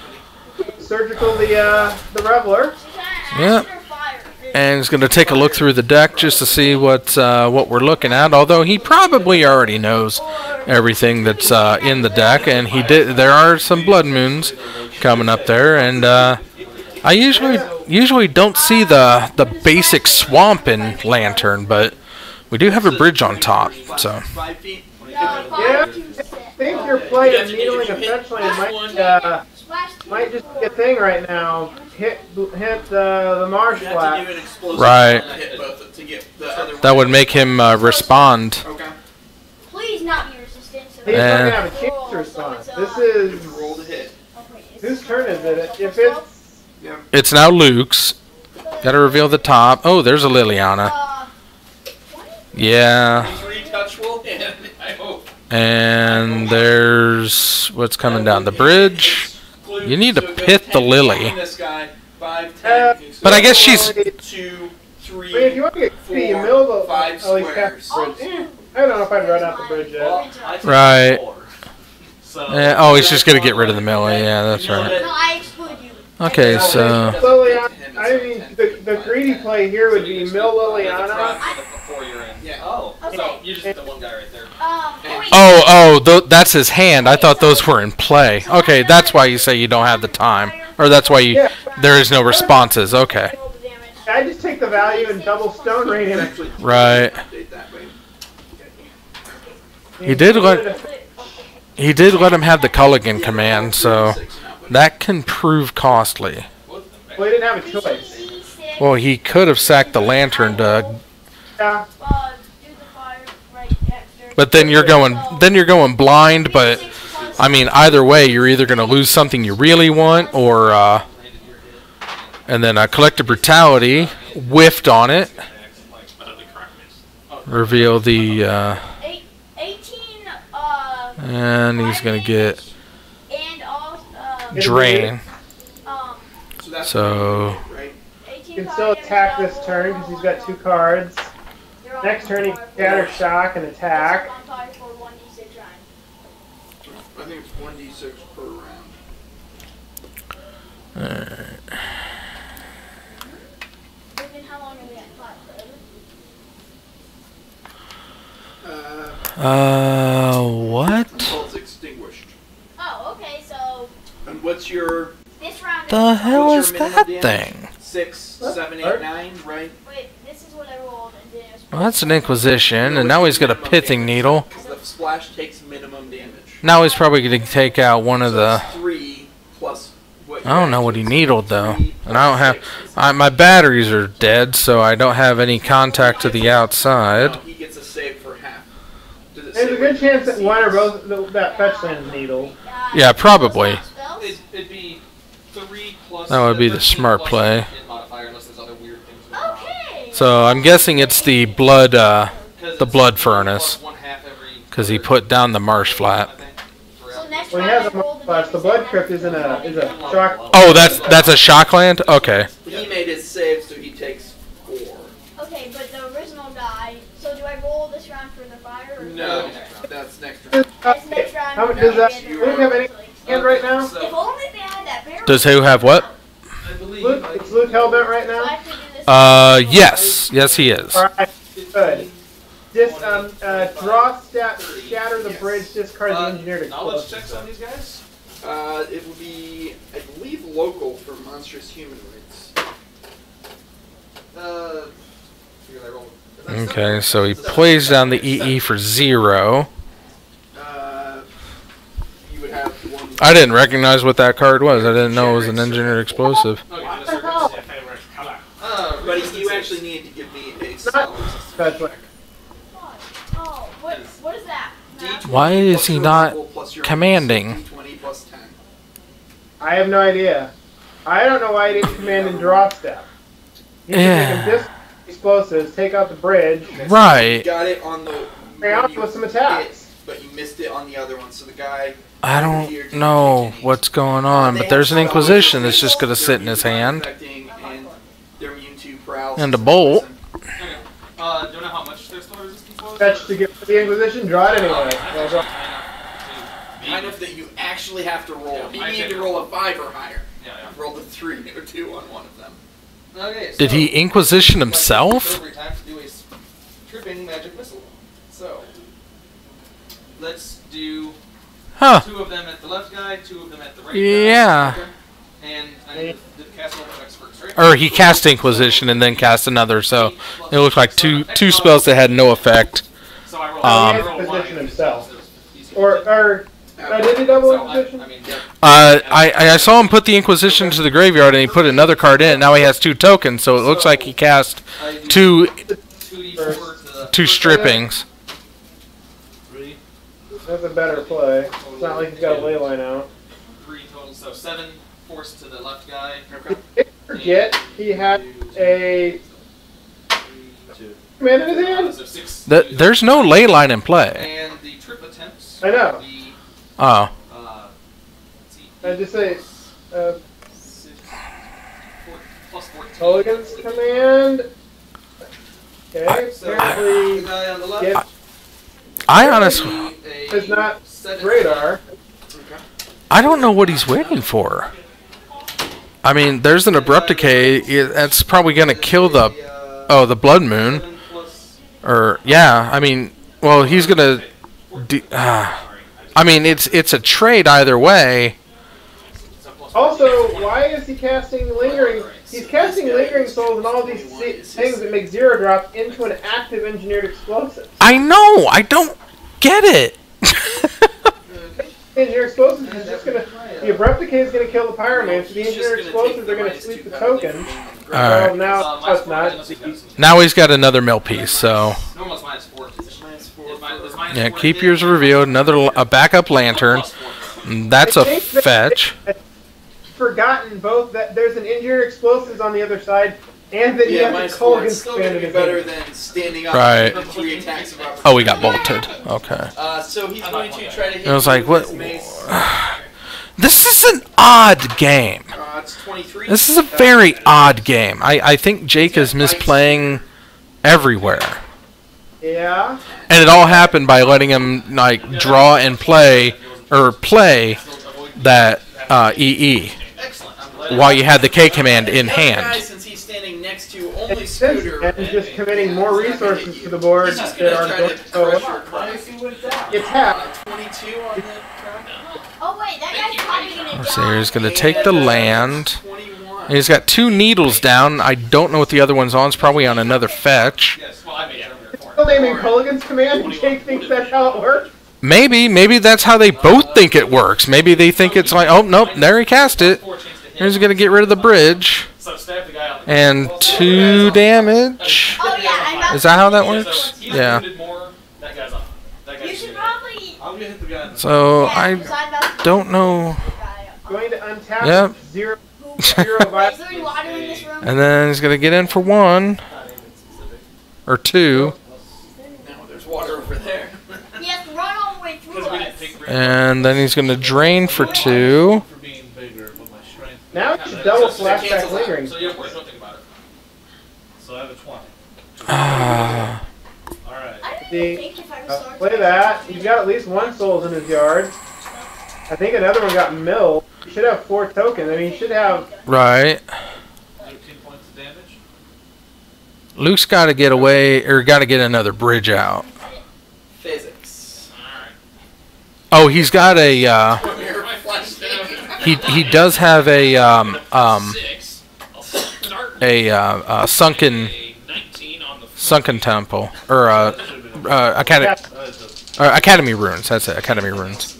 buddy. Surgical the Reveler. Yep. And he's going to take a look through the deck just to see what we're looking at. Although he probably already knows everything that's in the deck, and he did. There are some blood moons coming up there, and I usually don't see the basic swamp in Lantern, but we do have a bridge on top. So 5 feet. Yeah, I think your play of needling a fetch land might just be a thing right now. Hit the marsh You have to flat. do an explosive Right. to hit both to get the other that one. would make him respond. Okay. Please not be resistant. So He's not Eh. gonna have a chance to respond. This is Roll to hit. whose turn is it? If it's It's now Luke's. Got to reveal the top. Oh, there's a Liliana. Yeah. He's retouchable. I hope. And there's what's coming down the bridge. You need to So it goes pit the 10 lily. on This guy, 5, 10. But I guess she's 2, if 3. you want to get Four, the you mill the 5 at least half squares. the bridge. I don't know if I'd run out the bridge yet. Right. So, Oh, he's just gonna get rid of the melee. Yeah, that's right. No, I exclude you. Okay, so Liliana, I mean, the greedy play here would be mill Liliana. Before you're in. Yeah. oh, Okay. So you just hit the one guy right there. that's his hand. I thought those were in play. Okay, that's why you say you don't have the time, or that's why there is no responses. Okay, I just take the value and double stone rain him. Actually, right. update that way. He did let him have the Culligan command, so that can prove costly. Well, he didn't have a choice. Well, he could have sacked the lantern to, Yeah. but then you're going blind. But I mean, either way, you're either going to lose something you really want, or and then Collective Brutality whiffed on it. Reveal the 18. and he's going to get And also, drain. So that's So right. 18. He can still attack this turn because he's got 2 cards. Next turn he can scatter shock and attack. I think it's 1d6 per round. How long are we at? 5 what Impulse extinguished. Oh, okay, so And what's your this round the hell What's is your minimum that damage? thing? 6, 7, 8, 9, right? Wait, this is what I rolled, and then it was Well, that's an Inquisition, and now he's got a Pithing Needle. Because the splash takes minimum damage. Now he's probably going to take out one of So the... it's 3 plus what I don't know what he needled, though. 3 And I don't have... my batteries are dead, so I don't have any contact to the outside. He gets a save for half. Does it There's say a good what- chance that one or both that fetch land needle. Yeah, probably. It'd be 3 plus. That would be the 13 smart plus play. hit modifier, unless there's other weird things going on. Okay. So I'm guessing it's the blood, 'Cause the it's blood 1 furnace. 1/2 every Because he put down the marsh I flat. think, So throughout. next Well, he round has I a roll flash. The blood crypt is a shock. Oh, that's a shockland? Okay. He made his save, so he takes 4. Okay, but the original guy. So do I roll this round for the fire? Or No, that's next round. That's next round. How much does that? Get Luke have any hand right now? If only they had that barrel. Does who have what? I believe Luke, is Luke hellbent right So I now? have to do this. Yes. Yes, he is. All right, good. Draw, shatter the bridge, discard the engineered Knowledge explosive. checks on these guys? It will be, I believe, local for monstrous humanoids. Figure I rolled. Okay, so he plays down the EE for 0. You would have 1. I didn't recognize what that card was. I didn't know it was an engineered explosive. Okay, What the the hell? But you actually need to give me a Not spell. fetch land. Oh, what is that? D20 Why is plus he your not level plus your commanding? D20 plus 10. I have no idea. I don't know why he didn't command in draw step. He Yeah. should take explosives, take out the bridge, You Right. got it on the. carry on when you with some hit, attacks. but you missed it on the other one. So the guy. I don't know what's going on, but there's an Inquisition that's just going to sit in his hand. And they're immune to paralysis. And a bolt. Okay. Do you know how much their spell resistance was? Fetch to get the Inquisition, draw it anyway. Well, draw- High enough that you actually have to roll. Yeah, You I need did to roll a 5 or higher. Yeah, Roll a 3 or 2 on one of them. Okay, Did he Inquisition himself? Every time to do a tripping magic missile. So, let's do Huh. 2 of them at the left guy, 2 of them at the right guy. Yeah. And I need to cast all the experts, right? Or he cast Inquisition and then cast another, so it looked like two spells that had no effect. So I roll, Um, I roll Position one. himself. He's- Or did he double So, Inquisition? I mean, I saw him put the Inquisition to the graveyard and he put another card in. Now he has 2 tokens, so it looks like he cast I do 2 2d4 to the 2 strippings. 3 That's a better play. It's not like he's got a ley line out. total, so 7 force to the left guy. Did forget he had a command in his hand? So 6. There's no ley line in play. And the trip attempts. I know. The, Oh. let's see. I just say, Plus 14. Hogan's command. Okay, So, the apparently guy on the left. get I honestly, is not radar. I don't know what he's waiting for. I mean, there's an abrupt decay. That's probably going to kill the blood moon. Or yeah, I mean, well, he's going to. I mean, it's a trade either way. Also, why is he casting lingering? He's casting lingering souls and all these things that make 0 drop into an active engineered explosive. I know. I don't get it. Engineered explosives is just gonna. The abrupt decay is gonna kill the pyromancer. The engineered explosives are gonna sweep the token. Alright. Well, now that's not. Now he's got another mill piece. So Normal is -4. yeah, keep yours revealed. A backup lantern. That's a fetch. Forgotten both that there's an engineered explosives on the other side, and that he Yeah, has a -4. Colgan It's still going to be command in better his hand. than standing up Right. and 3 attacks of opportunity. Oh, we got bolted. Okay. So he's going to try to hit I was you like, with what? his mace. This is an odd game. It's 23. This is a very odd game. I think Jake is misplaying everywhere. Yeah. And it all happened by letting him like draw and play that EE while you had the K command in The other guy, hand. since he's standing next to only Makes sense, Scooter, and just committing more resources to the board he's just that going are to try going to to go crush up. your crack. It's half. 22 on the track. Oh wait, that guy's probably gonna Let's die. see, he's going to take the land. 21. And he's got 2 needles down. I don't know what the other one's on. It's probably on another fetch. Yes, well, I made it earlier for Still naming Colgan's command, and Jake thinks that's how it works. Maybe that's how they both think it works. Maybe they think it's like, oh, nope, there he cast it. Here's going to get rid of the bridge. And 2 damage. Oh yeah, and Is that how that works? Yeah. That guy's up. That guy's You should dead. probably. I'm gonna hit the guy in the So Yeah, I 'cause I'm about to don't know. Going to untap Yep. 0 Is there violence. any water in this room? And then he's gonna get in for 1 or 2, No, there's water over there. He has to run all the way through Because we us. didn't take Brandon. and then he's gonna drain for 2. for being bigger, but my strength. Now it's just double flashback cancels out. lingering. So you don't worry, don't think about it. So I have a 20. Ah, Alright. I don't See, even think if I restore play that. He's got at least 1 souls in his yard. I think another one got milled. He should have 4 tokens. I mean, he should have. right. 13 points of damage. Luke's got to get away, or got to get another bridge out. Physics. Oh, he's got a. You're flashing. He does have a 6. I'll start sunken a 19 on the sunken temple or academy runes. That's it, academy runes.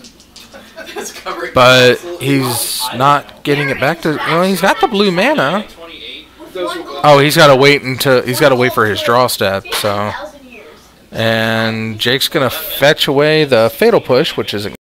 It's covering But the he's not getting it back to. Well, he's got the blue mana. 28. Those who go- Oh, he's got to wait until he's got to wait for his draw step. So, 50,000 years. and Jake's gonna fetch away the fatal push, which isn't